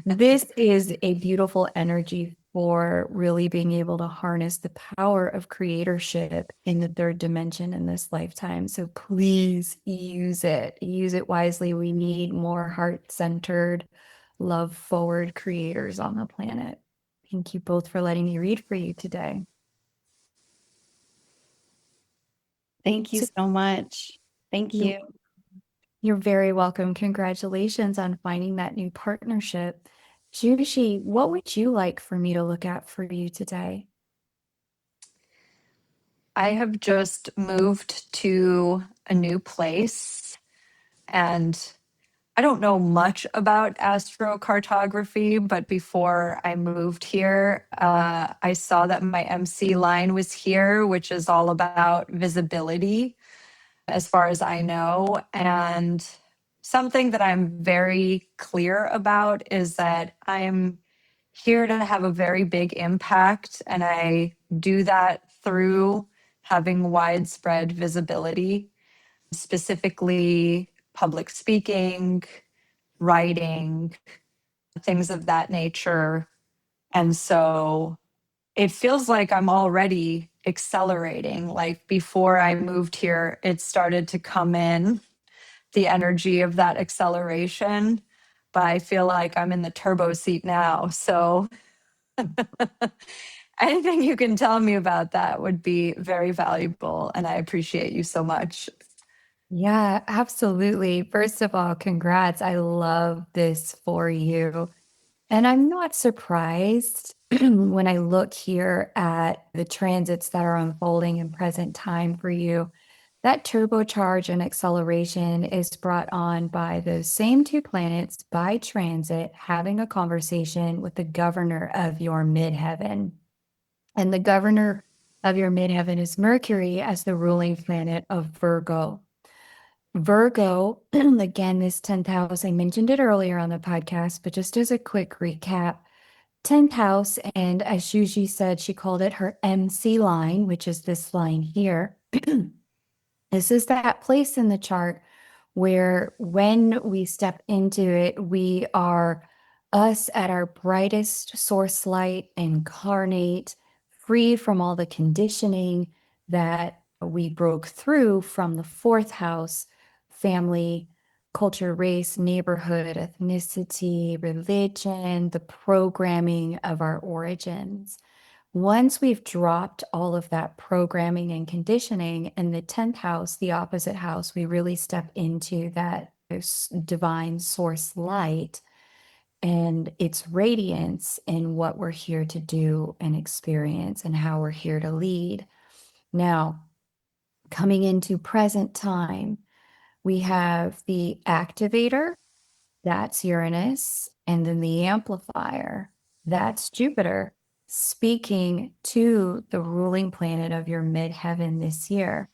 is a beautiful energy for really being able to harness the power of creatorship in the third dimension in this lifetime. So please use it. Use it wisely. We need more heart-centered, love-forward creators on the planet. Thank you both for letting me read for you today. Thank you So- so much. Thank You- you. You're very welcome. Congratulations on finding that new partnership. Zsuzsi, what would you like for me to look at for you today? I have just moved to a new place and I don't know much about astrocartography, but before I moved here, I saw that my MC line was here, which is all about visibility, as far as I know. And something that I'm very clear about is that I'm here to have a very big impact, and I do that through having widespread visibility, specifically public speaking, writing, things of that nature. And so it feels like I'm already accelerating. Like before I moved here, it started to come in, the energy of that acceleration. But I feel like I'm in the turbo seat now. So, anything you can tell me about that would be very valuable. And I appreciate you so much. Yeah, absolutely. First of all, congrats. I love this for you. And I'm not surprised when I look here at the transits that are unfolding in present time for you. That turbocharge and acceleration is brought on by those same two planets by transit having a conversation with the governor of your midheaven. And the governor of your midheaven is Mercury as the ruling planet of Virgo. Virgo, again, this 10th house, I mentioned it earlier on the podcast, but just as a quick recap, 10th house, and as Zsuzsi said, she called it her MC line, which is this line here. This is that place in the chart where when we step into it, we are us at our brightest source light, incarnate, free from all the conditioning that we broke through from the fourth house, family, culture, race, neighborhood, ethnicity, religion, the programming of our origins. Once we've dropped all of that programming and conditioning in the 10th house, the opposite house, we really step into that divine source light and its radiance in what we're here to do and experience and how we're here to lead. Now, coming into present time, we have the activator, that's Uranus, and then the amplifier, that's Jupiter, speaking to the ruling planet of your midheaven this year.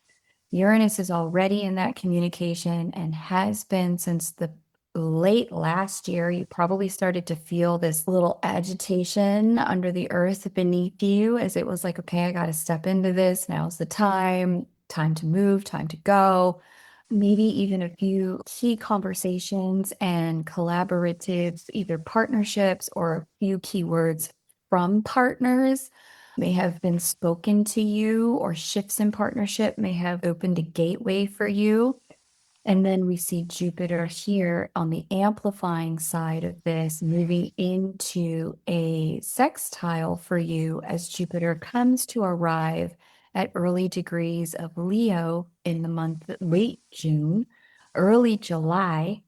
Uranus is already in that communication and has been since the late last year. You probably started to feel this little agitation under the earth beneath you as it was like, okay, I got to step into this. Now's the time to move, time to go. Maybe even a few key conversations and collaborative, either partnerships or a few keywords from partners may have been spoken to you, or shifts in partnership may have opened a gateway for you. And then we see Jupiter here on the amplifying side of this, moving into a sextile for you as Jupiter comes to arrive at early degrees of Leo in the month late June, early July.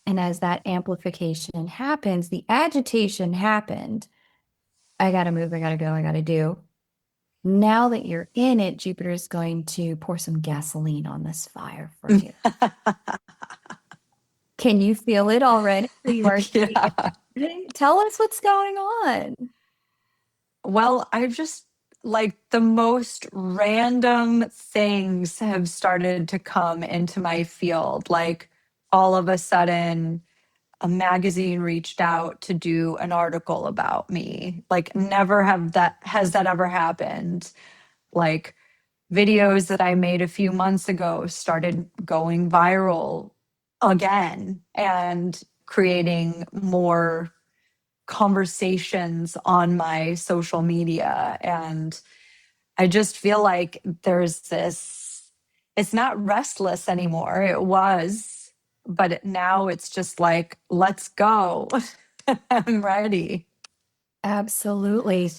And as that amplification happens, the agitation happened. I got to move, I got to go, I got to do. Now that you're in it, Jupiter is going to pour some gasoline on this fire for you. Can you feel it already? You are Yeah. Tell us what's going on. Well, I've just like the most random things have started to come into my field. Like all of a sudden, a magazine reached out to do an article about me. Like never have that has that ever happened. Like videos that I made a few months ago started going viral again and creating more conversations on my social media. And I just feel like there's this, it's not restless anymore. It was, but now it's just like, let's go. I'm ready. Absolutely.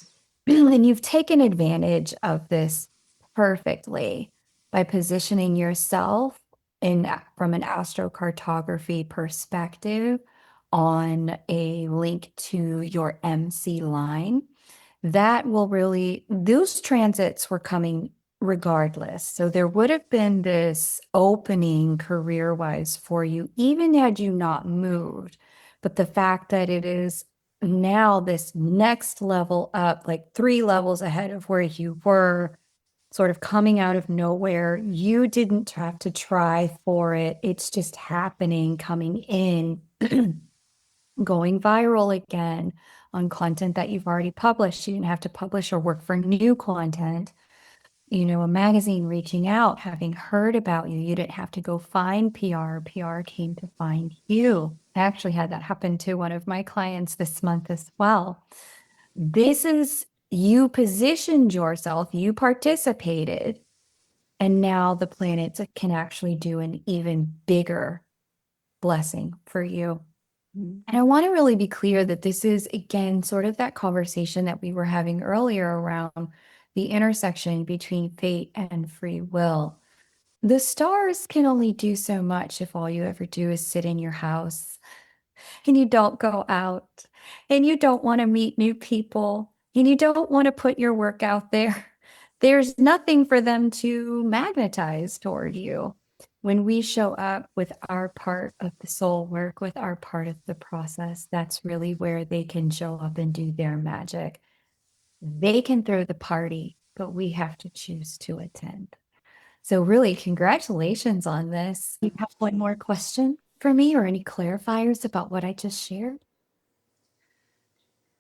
And you've taken advantage of this perfectly by positioning yourself in from an astrocartography perspective on a link to your MC line. That will really, those transits were coming regardless. So there would have been this opening career-wise for you, even had you not moved. But the fact that it is now this next level up, like 3 levels ahead of where you were, sort of coming out of nowhere, you didn't have to try for it. It's just happening, coming in, going viral again on content that you've already published. You didn't have to publish or work for new content. You know, a magazine reaching out, having heard about you, you didn't have to go find PR. PR came to find you. I actually had that happen to one of my clients this month as well. This is, you positioned yourself, you participated, and now the planets can actually do an even bigger blessing for you. And I want to really be clear that this is, again, sort of that conversation that we were having earlier around the intersection between fate and free will. The stars can only do so much if all you ever do is sit in your house and you don't go out and you don't want to meet new people and you don't want to put your work out there. There's nothing for them to magnetize toward you. When we show up with our part of the soul work, with our part of the process, that's really where they can show up and do their magic. They can throw the party, but we have to choose to attend. So really, congratulations on this. You have one more question for me or any clarifiers about what I just shared?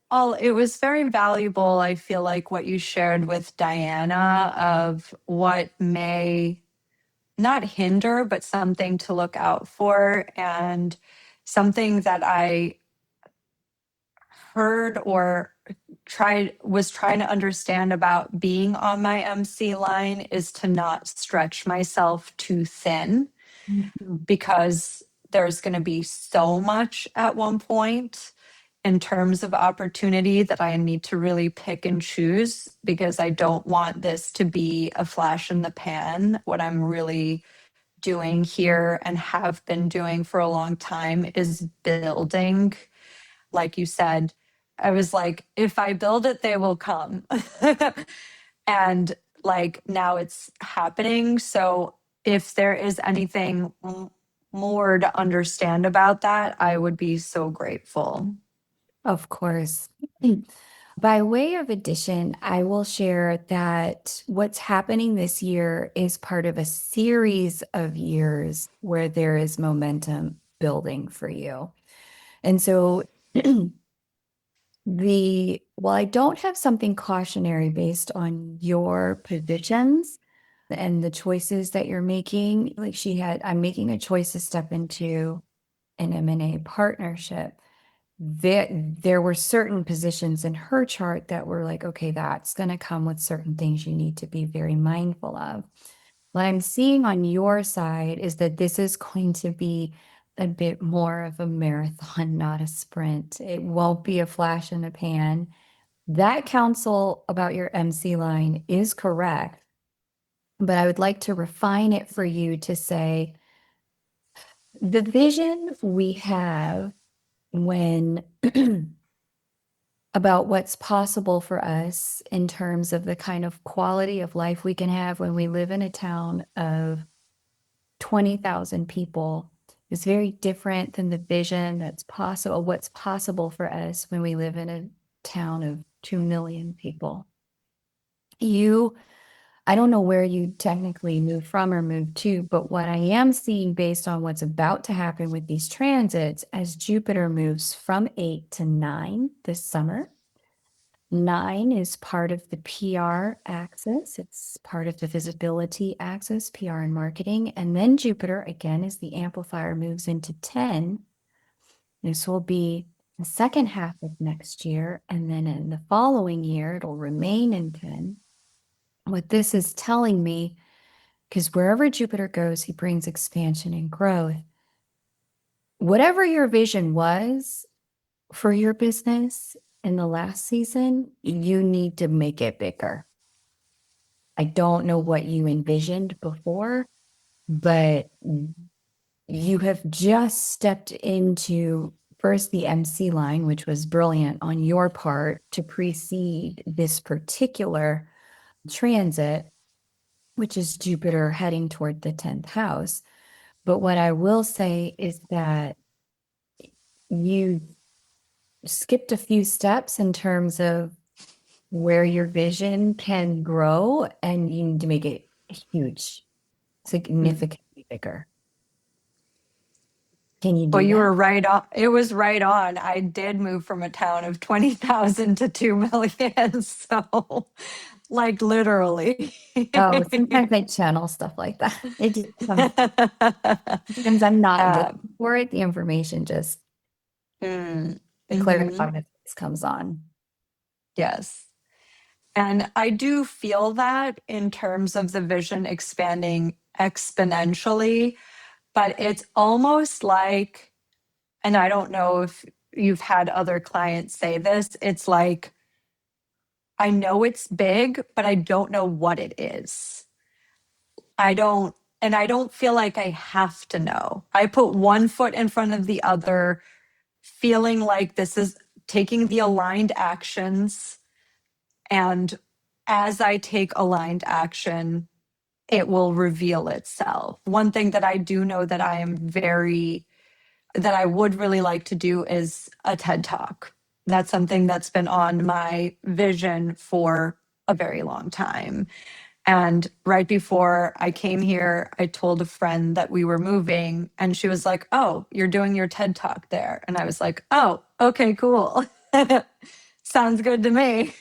Well, it was very valuable, I feel like, what you shared with Diana of what may not hinder, but something to look out for. And something that I heard or was trying to understand about being on my MC line is to not stretch myself too thin, because there's going to be so much at one point in terms of opportunity that I need to really pick and choose, because I don't want this to be a flash in the pan. What I'm really doing here and have been doing for a long time is building. Like you said, I was like, if I build it, they will come. And like now it's happening. So if there is anything more to understand about that, I would be so grateful. Of course. By way of addition, I will share that what's happening this year is part of a series of years where there is momentum building for you. And so while I don't have something cautionary based on your positions and the choices that you're making, like I'm making a choice to step into an M&A partnership. There were certain positions in her chart that were like, okay, that's going to come with certain things you need to be very mindful of. What I'm seeing on your side is that this is going to be a bit more of a marathon, not a sprint. It won't be a flash in the pan. That counsel about your MC line is correct, but I would like to refine it for you to say the vision we have when about what's possible for us in terms of the kind of quality of life we can have when we live in a town of 20,000 people is very different than the vision that's possible, what's possible for us when we live in a town of 2 million people. I don't know where you technically move from or move to, but what I am seeing based on what's about to happen with these transits as Jupiter moves from 8 to 9 this summer. 9 is part of the PR axis. It's part of the visibility axis, PR and marketing. And then Jupiter, again, as the amplifier moves into 10, this will be the second half of next year. And then in the following year, it'll remain in 10. What this is telling me, because wherever Jupiter goes, he brings expansion and growth. Whatever your vision was for your business in the last season, you need to make it bigger. I don't know what you envisioned before, but you have just stepped into first the MC line, which was brilliant on your part to precede this particular transit, which is Jupiter heading toward the 10th house. But what I will say is that you skipped a few steps in terms of where your vision can grow, and you need to make it huge, significantly bigger. Can you do Well, you that? were right on. It was right on. I did move from a town of 20,000 to 2 million. So, like, literally. Oh, sometimes I channel stuff like that. It just sometimes I'm not looking for it. The information just the clairvoyant comes on. Yes. And I do feel that in terms of the vision expanding exponentially, but it's almost like and I don't know if you've had other clients say this, it's like, I know it's big, but I don't know what it is. I don't feel like I have to know. I put one foot in front of the other, feeling like this is taking the aligned actions. And as I take aligned action, it will reveal itself. One thing that I do know that that I would really like to do is a TED Talk. That's something that's been on my vision for a very long time. And right before I came here, I told a friend that we were moving, and she was like, "Oh, you're doing your TED Talk there." And I was like, "Oh, okay, cool." Sounds good to me.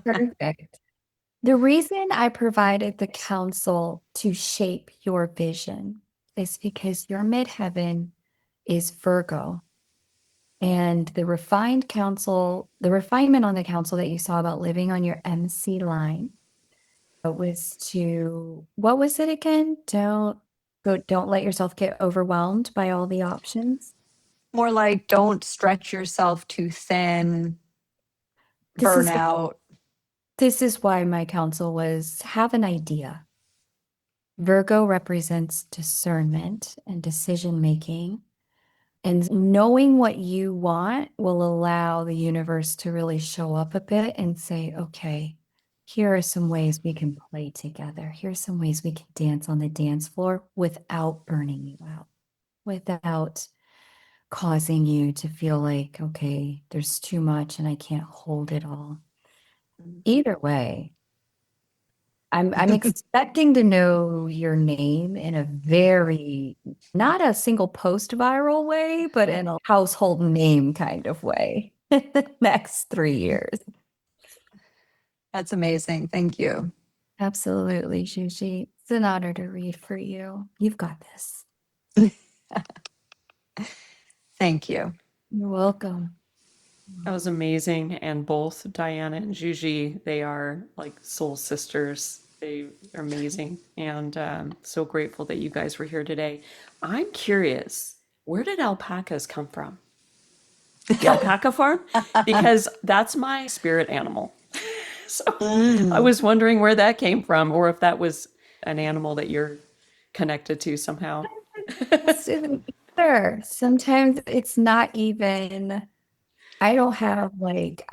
Perfect. The reason I provided the counsel to shape your vision is because your midheaven is Virgo. And the refinement on the counsel that you saw about living on your MC line what was it again? Don't let yourself get overwhelmed by all the options. More like, don't stretch yourself too thin, This is burnout. This is why my counsel was have an idea. Virgo represents discernment and decision making. And knowing what you want will allow the universe to really show up a bit and say, okay, here are some ways we can play together. Here's some ways we can dance on the dance floor without burning you out, without causing you to feel like, okay, there's too much and I can't hold it all. Either way, I'm expecting to know your name in a very, not a single post viral way, but in a household name kind of way in the next 3 years. That's amazing. Thank you. Absolutely, Zsuzsi. It's an honor to read for you. You've got this. Thank you. You're welcome. That was amazing. And both Diana and Zsuzsi, they are like soul sisters. They are amazing. And so grateful that you guys were here today. I'm curious, where did alpacas come from? The alpaca farm? Because that's my spirit animal. So I was wondering where that came from, or if that was an animal that you're connected to somehow. Sure. Sometimes it's not even, I don't have like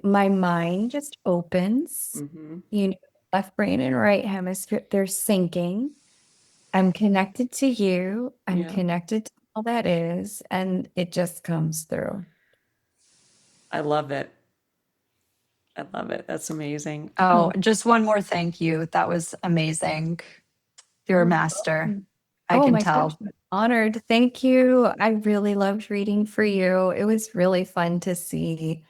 my mind just opens, Mm-hmm. left brain and right hemisphere, they're syncing. I'm connected to you. I'm Yeah. connected to all that is, and it just comes through. I love it. I love it. That's amazing. Oh, just one more thank you. That was amazing. You're a master. I Oh can my tell. gosh, I'm honored. Thank you. I really loved reading for you. It was really fun to see.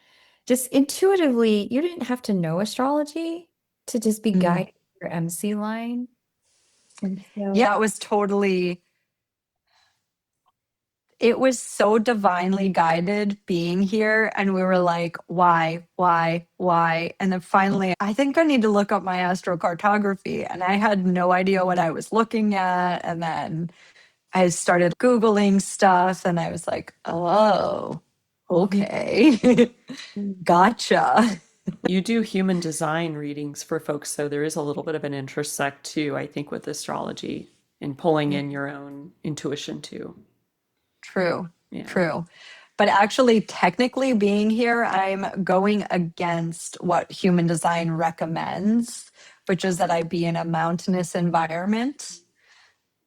Just intuitively, you didn't have to know astrology to just be Mm. guided your MC line. And so, Yeah, it was so divinely guided being here. And we were like, why? And then finally, I think I need to look up my astrocartography. And I had no idea what I was looking at. And then I started Googling stuff and I was like, oh, okay. Gotcha. You do human design readings for folks, so there is a little bit of an intersect too, I think, with astrology and pulling in your own intuition too. True. Yeah. True. But actually, technically, being here, I'm going against what human design recommends, which is that I be in a mountainous environment.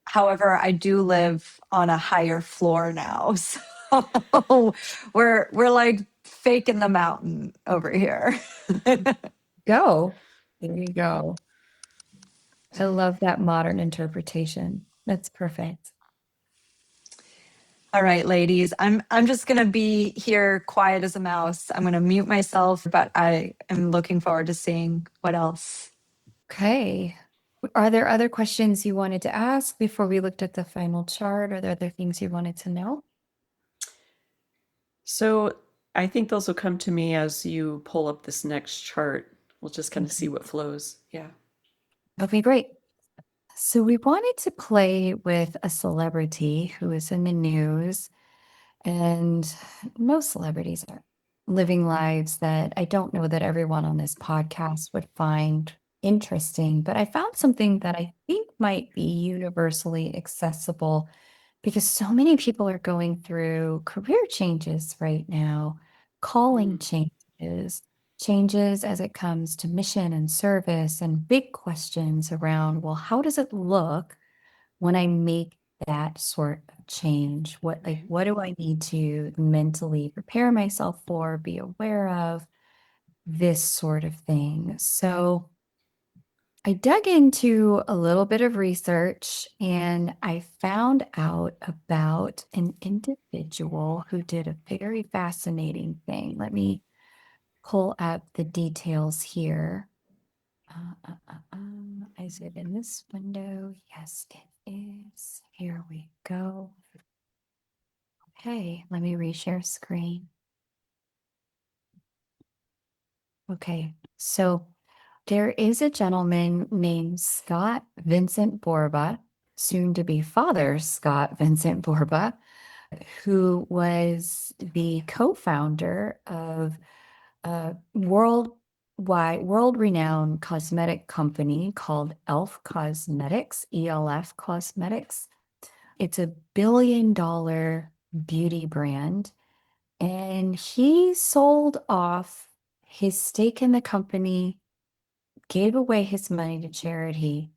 However, I do live on a higher floor now. So we're like faking the mountain over here. go. There you go. I love that modern interpretation. That's perfect. All right, ladies. I'm just gonna be here quiet as a mouse. I'm gonna mute myself, but I am looking forward to seeing what else. Okay. Are there other questions you wanted to ask before we looked at the final chart? Are there other things you wanted to know? So I think those will come to me as you pull up this next chart. We'll just kind of see what flows. Yeah. Okay, great. So we wanted to play with a celebrity who is in the news. And most celebrities are living lives that I don't know that everyone on this podcast would find interesting, but I found something that I think might be universally accessible because so many people are going through career changes right now, calling changes, changes as it comes to mission and service, and big questions around, well, how does it look when I make that sort of change? What do I need to mentally prepare myself for, be aware of, this sort of thing? So I dug into a little bit of research and I found out about an individual who did a very fascinating thing. Let me pull up the details here. Is it in this window? Yes, it is. Here we go. Okay, let me reshare screen. Okay, so there is a gentleman named Scott Vincent Borba, soon to be father Scott Vincent Borba, who was the co-founder of a world-renowned cosmetic company called Elf Cosmetics, ELF Cosmetics. It's a billion-dollar beauty brand, and he sold off his stake in the company, gave away his money to charity,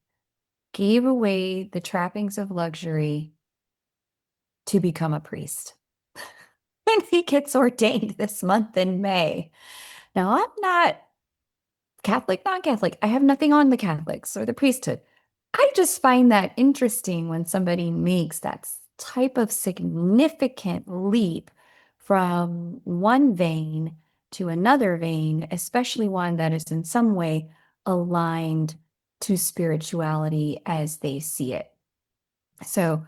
gave away the trappings of luxury to become a priest. And he gets ordained this month in May. Now, I'm not Catholic, non Catholic. I have nothing on the Catholics or the priesthood. I just find that interesting when somebody makes that type of significant leap from one vein to another vein, especially one that is in some way aligned to spirituality as they see it. So,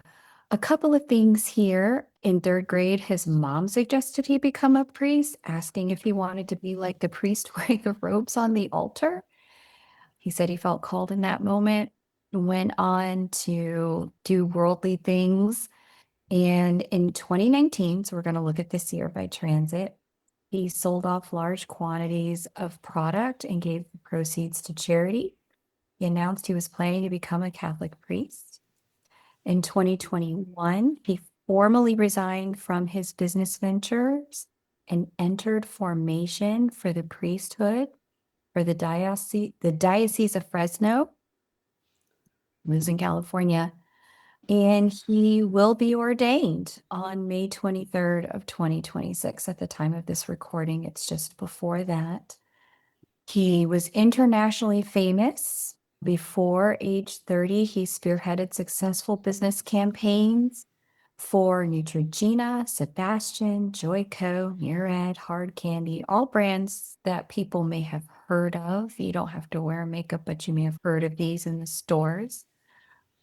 a couple of things here. In third grade, his mom suggested he become a priest, asking if he wanted to be like the priest wearing the robes on the altar. He said he felt called in that moment, went on to do worldly things. And in 2019, so we're going to look at this year by transit, he sold off large quantities of product and gave the proceeds to charity. He announced he was planning to become a Catholic priest. In 2021, he formally resigned from his business ventures and entered formation for the priesthood for the Diocese of Fresno, lives in California, and he will be ordained on May 23rd of 2026. At the time of this recording, it's just before that. He was internationally famous. Before age 30, he spearheaded successful business campaigns for Neutrogena, Sebastian, Joico, Murad, Hard Candy, all brands that people may have heard of. You don't have to wear makeup, but you may have heard of these in the stores.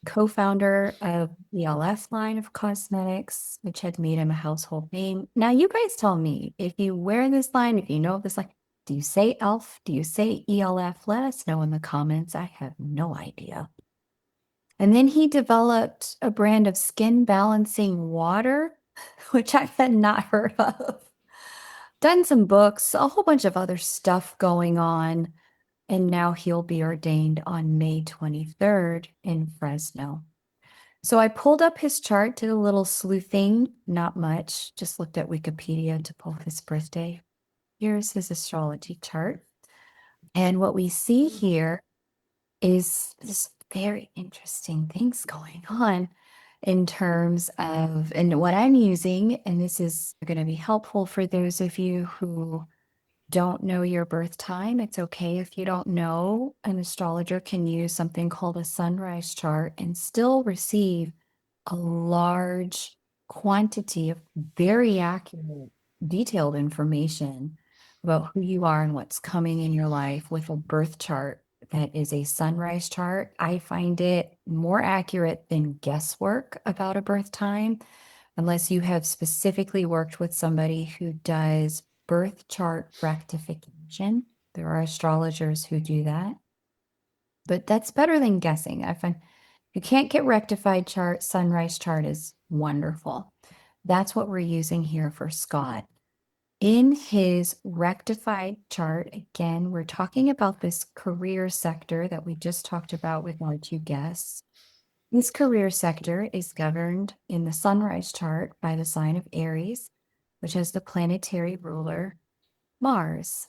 Co-founder of the LF line of cosmetics, which had made him a household name. Now, you guys tell me, if you wear this line, if you know this line, do you say ELF? Do you say ELF? Let us know in the comments. I have no idea. And then he developed a brand of skin balancing water, which I had not heard of. Done some books, a whole bunch of other stuff going on. And now he'll be ordained on May 23rd in Fresno. So I pulled up his chart, did a little sleuthing, not much, just looked at Wikipedia to pull his birthday. Here's his astrology chart. And what we see here is this very interesting things going on in terms of, and what I'm using, and this is going to be helpful for those of you who don't know your birth time. It's okay if you don't know. An astrologer can use something called a sunrise chart and still receive a large quantity of very accurate, detailed information about who you are and what's coming in your life with a birth chart that is a sunrise chart. I find it more accurate than guesswork about a birth time, unless you have specifically worked with somebody who does birth chart rectification. There are astrologers who do that, but that's better than guessing. I find you can't get rectified chart, sunrise chart is wonderful. That's what we're using here for Scott. In his rectified chart, again, we're talking about this career sector that we just talked about with our two guests. This career sector is governed in the sunrise chart by the sign of Aries, which has the planetary ruler, Mars.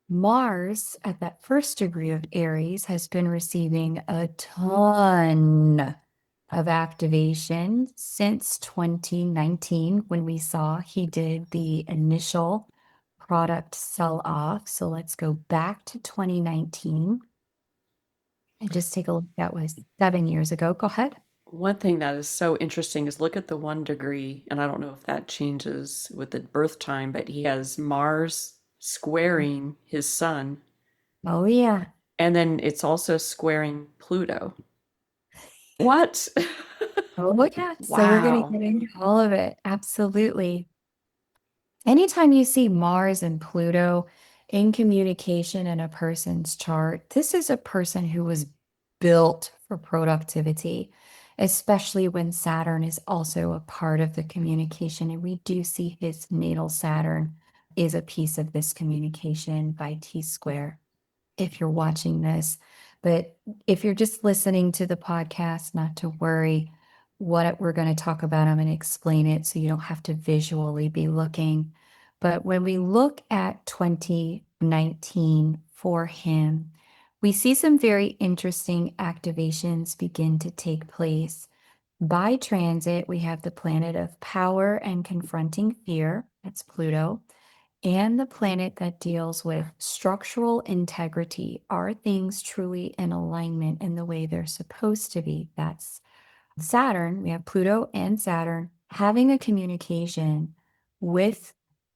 Mars, at that first degree of Aries, has been receiving a ton of activation since 2019 when we saw he did the initial product sell off. So let's go back to 2019 and just take a look. That was 7 years ago. Go ahead. One thing that is so interesting is look at the 1 degree, and I don't know if that changes with the birth time, but he has Mars squaring his sun, Oh, yeah. and then it's also squaring Pluto. What? Oh, yeah. So we're going Wow. to get into all of it. Absolutely. Anytime you see Mars and Pluto in communication in a person's chart, this is a person who was built for productivity, especially when Saturn is also a part of the communication. And we do see his natal Saturn is a piece of this communication by T-square if you're watching this. But if you're just listening to the podcast, not to worry. What we're going to talk about, I'm going to explain it so you don't have to visually be looking. But when we look at 2019 for him, we see some very interesting activations begin to take place. By transit, we have the planet of power and confronting fear, that's Pluto, and the planet that deals with structural integrity. Are things truly in alignment in the way they're supposed to be? That's Saturn. We have Pluto and Saturn having a communication with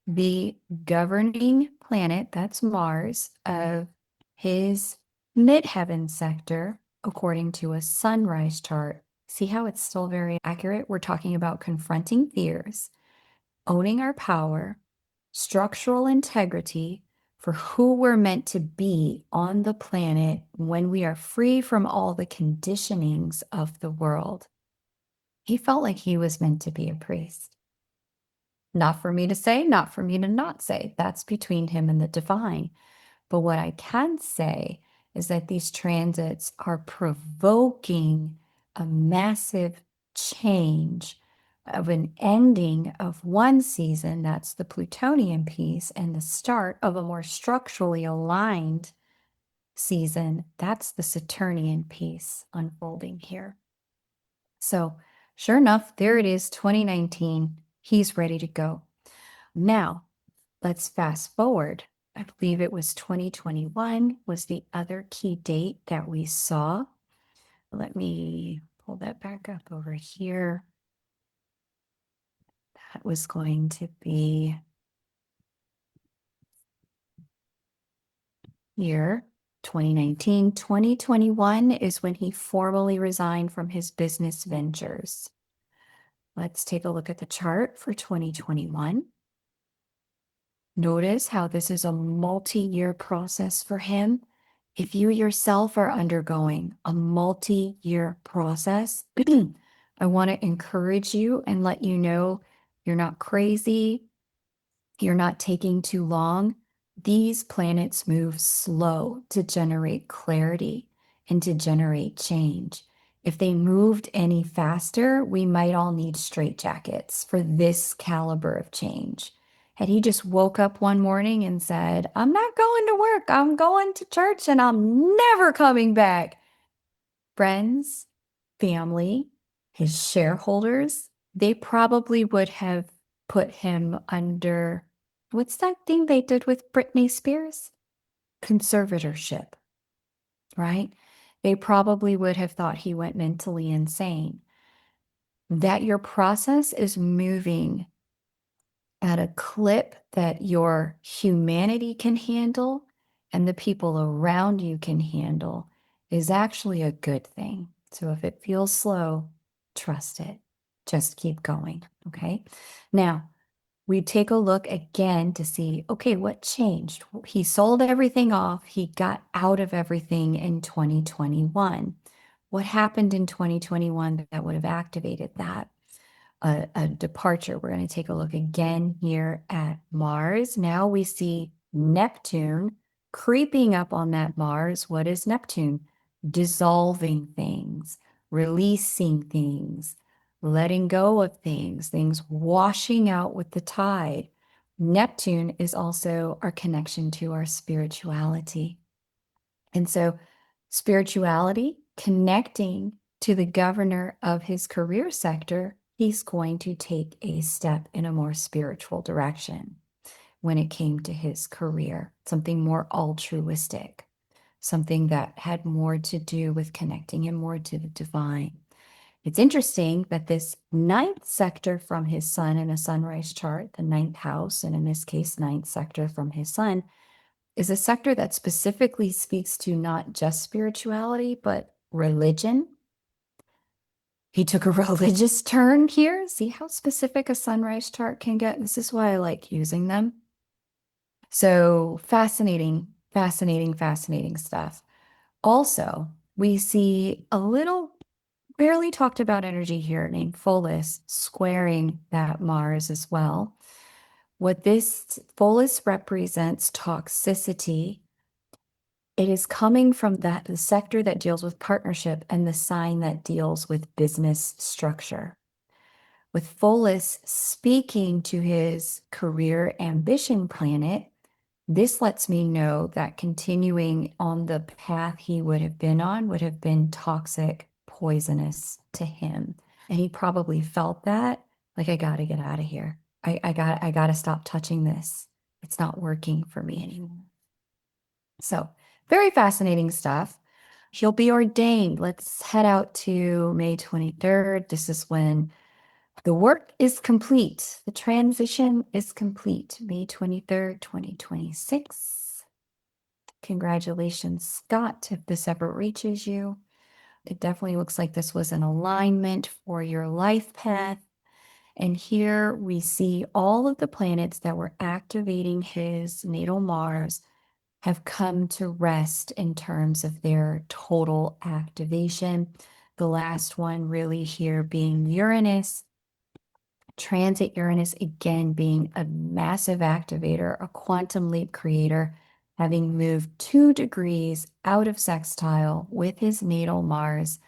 the governing planet, that's Mars, of his midheaven sector, according to a sunrise chart. See how it's still very accurate? We're talking about confronting fears, owning our power, structural integrity for who we're meant to be on the planet when we are free from all the conditionings of the world. He felt like he was meant to be a priest. Not for me to say, not for me to not say. That's between him and the divine. But what I can say is that these transits are provoking a massive change of an ending of one season, that's the Plutonian piece, and the start of a more structurally aligned season, that's the Saturnian piece unfolding here. So sure enough, there it is, 2019. He's ready to go. Now, let's fast forward. I believe it was 2021 was the other key date that we saw. Let me pull that back up over here. That was going to be here, 2019. 2021 is when he formally resigned from his business ventures. Let's take a look at the chart for 2021. Notice how this is a multi-year process for him. If you yourself are undergoing a multi-year process, I want to encourage you and let you know you're not crazy. You're not taking too long. These planets move slow to generate clarity and to generate change. If they moved any faster, we might all need straitjackets for this caliber of change. Had he just woke up one morning and said, I'm not going to work, I'm going to church and I'm never coming back. Friends, family, his shareholders, they probably would have put him under, what's that thing they did with Britney Spears? Conservatorship, right? They probably would have thought he went mentally insane. That your process is moving at a clip that your humanity can handle and the people around you can handle is actually a good thing. So if it feels slow, trust it. Just keep going. Okay. Now, we take a look again to see, okay, what changed? He sold everything off. He got out of everything in 2021. What happened in 2021 that would have activated that? a departure. We're going to take a look again here at Mars. Now we see Neptune creeping up on that Mars. What is Neptune? Dissolving things, releasing things, letting go of things, things washing out with the tide. Neptune is also our connection to our spirituality. And so spirituality, connecting to the governor of his career sector, he's going to take a step in a more spiritual direction when it came to his career, something more altruistic, something that had more to do with connecting him more to the divine. It's interesting that this ninth sector from his sun in a sunrise chart, the ninth house, and in this case, ninth sector from his sun, is a sector that specifically speaks to not just spirituality, but religion. He took a religious turn here. See how specific a sunrise chart can get? This is why I like using them. So fascinating, fascinating, fascinating stuff. Also, we see a little barely talked about energy here named Pholus squaring that Mars as well. What this Pholus represents toxicity. It is coming from the sector that deals with partnership and the sign that deals with business structure. With Pholus speaking to his career ambition planet, this lets me know that continuing on the path he would have been on would have been toxic, poisonous to him. And he probably felt that, like, I got to get out of here. I got to stop touching this. It's not working for me anymore. So very fascinating stuff. He'll be ordained. Let's head out to May 23rd. This is when the work is complete. The transition is complete. May 23rd, 2026. Congratulations, Scott, if this ever reaches you. It definitely looks like this was an alignment for your life path. And here we see all of the planets that were activating his natal Mars have come to rest in terms of their total activation. The last one really here being Uranus. Transit Uranus again being a massive activator, a quantum leap creator, having moved 2 degrees out of sextile with his natal Mars.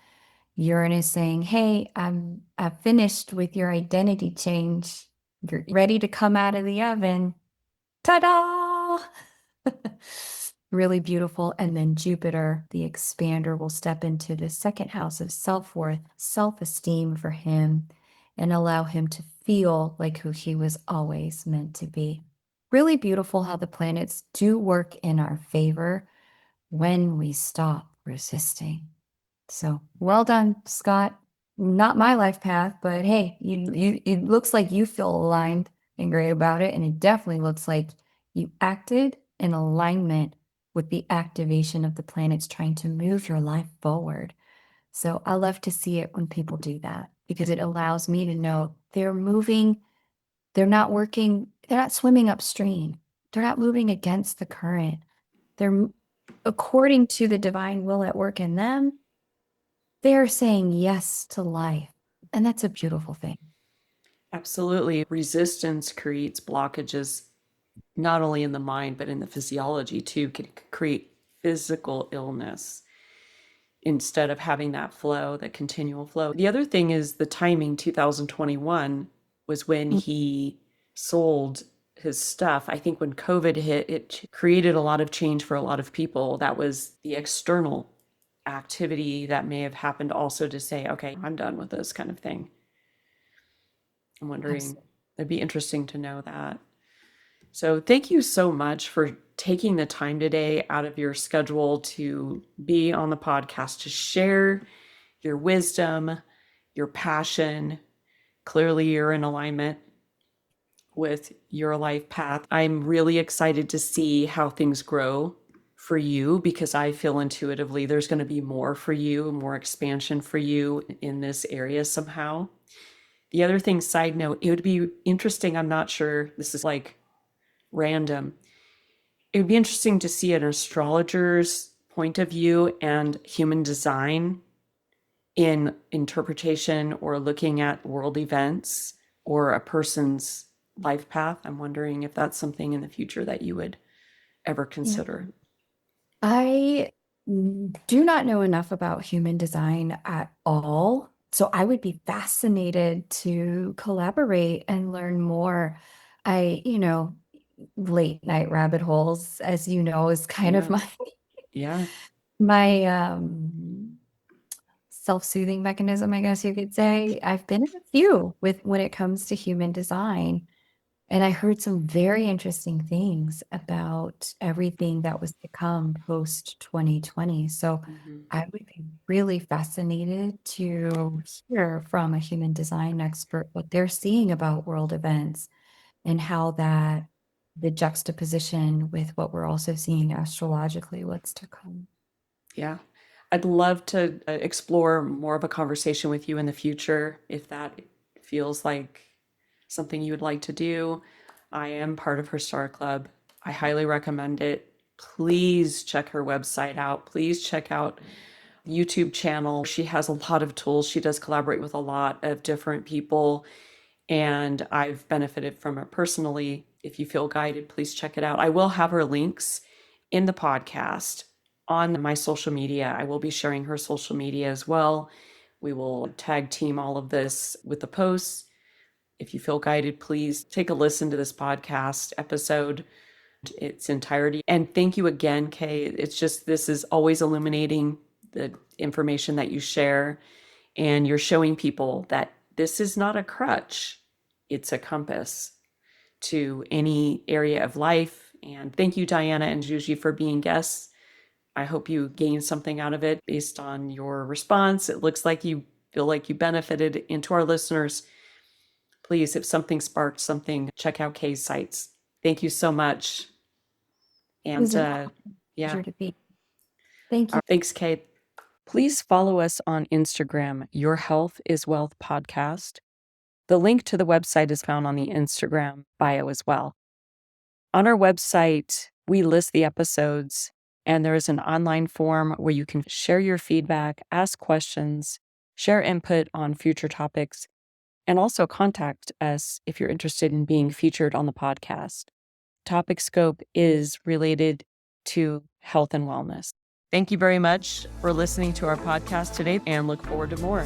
Uranus saying, hey, I've finished with your identity change. You're ready to come out of the oven. Ta-da! Really beautiful. And then Jupiter, the expander, will step into the second house of self-worth, self-esteem for him, and allow him to feel like who he was always meant to be. Really beautiful how the planets do work in our favor when we stop resisting. So well done, Scott. Not my life path, but hey, it looks like you feel aligned and great about it. And it definitely looks like you acted in alignment with the activation of the planets trying to move your life forward. So I love to see it when people do that because it allows me to know they're moving, they're not working, they're not swimming upstream. They're not moving against the current. They're according to the divine will at work in them. They're saying yes to life. And that's a beautiful thing. Absolutely. Resistance creates blockages, not only in the mind, but in the physiology too, can create physical illness instead of having that flow, that continual flow. The other thing is the timing. 2021 was when he sold his stuff. I think when COVID hit, it created a lot of change for a lot of people. That was the external activity that may have happened also to say, okay, I'm done with this kind of thing. I'm wondering, Absolutely. it'd be interesting to know that. So thank you so much for taking the time today out of your schedule to be on the podcast, to share your wisdom, your passion. Clearly, you're in alignment with your life path. I'm really excited to see how things grow for you because I feel intuitively there's going to be more for you, more expansion for you in this area somehow. The other thing, side note, it would be interesting. I'm not sure, this is like random. It would be interesting to see an astrologer's point of view and human design in interpretation or looking at world events or a person's life path. I'm wondering if that's something in the future that you would ever consider. I do not know enough about human design at all. So I would be fascinated to collaborate and learn more. Late night rabbit holes, as you know, is kind of Yeah. my Yeah. my self-soothing mechanism, I guess you could say. I've been in a few when it comes to human design. And I heard some very interesting things about everything that was to come post 2020. So I would be really fascinated to hear from a human design expert what they're seeing about world events and how that the juxtaposition with what we're also seeing astrologically, what's to come. Yeah. I'd love to explore more of a conversation with you in the future if that feels like something you would like to do. I am part of her Star Club. I highly recommend it. Please check her website out. Please check out YouTube channel. She has a lot of tools. She does collaborate with a lot of different people, and I've benefited from it personally. If you feel guided, please check it out. I will have her links in the podcast on my social media. I will be sharing her social media as well. We will tag team all of this with the posts. If you feel guided, please take a listen to this podcast episode, its entirety. And thank you again, Kay. It's just, this is always illuminating the information that you share. And you're showing people that this is not a crutch, it's a compass to any area of life. And thank you, Diana and Zsuzsi, for being guests. I hope you gained something out of it based on your response. It looks like you feel like you benefited. And to our listeners, please, if something sparked something, check out Kay's sites. Thank you so much. It was And a yeah, pleasure to be. Thank you. thanks, Kay. Please follow us on Instagram, Your Health is Wealth Podcast. The link to the website is found on the Instagram bio as well. On our website, we list the episodes, and there is an online form where you can share your feedback, ask questions, share input on future topics, and also contact us if you're interested in being featured on the podcast. Topic scope is related to health and wellness. Thank you very much for listening to our podcast today, and look forward to more.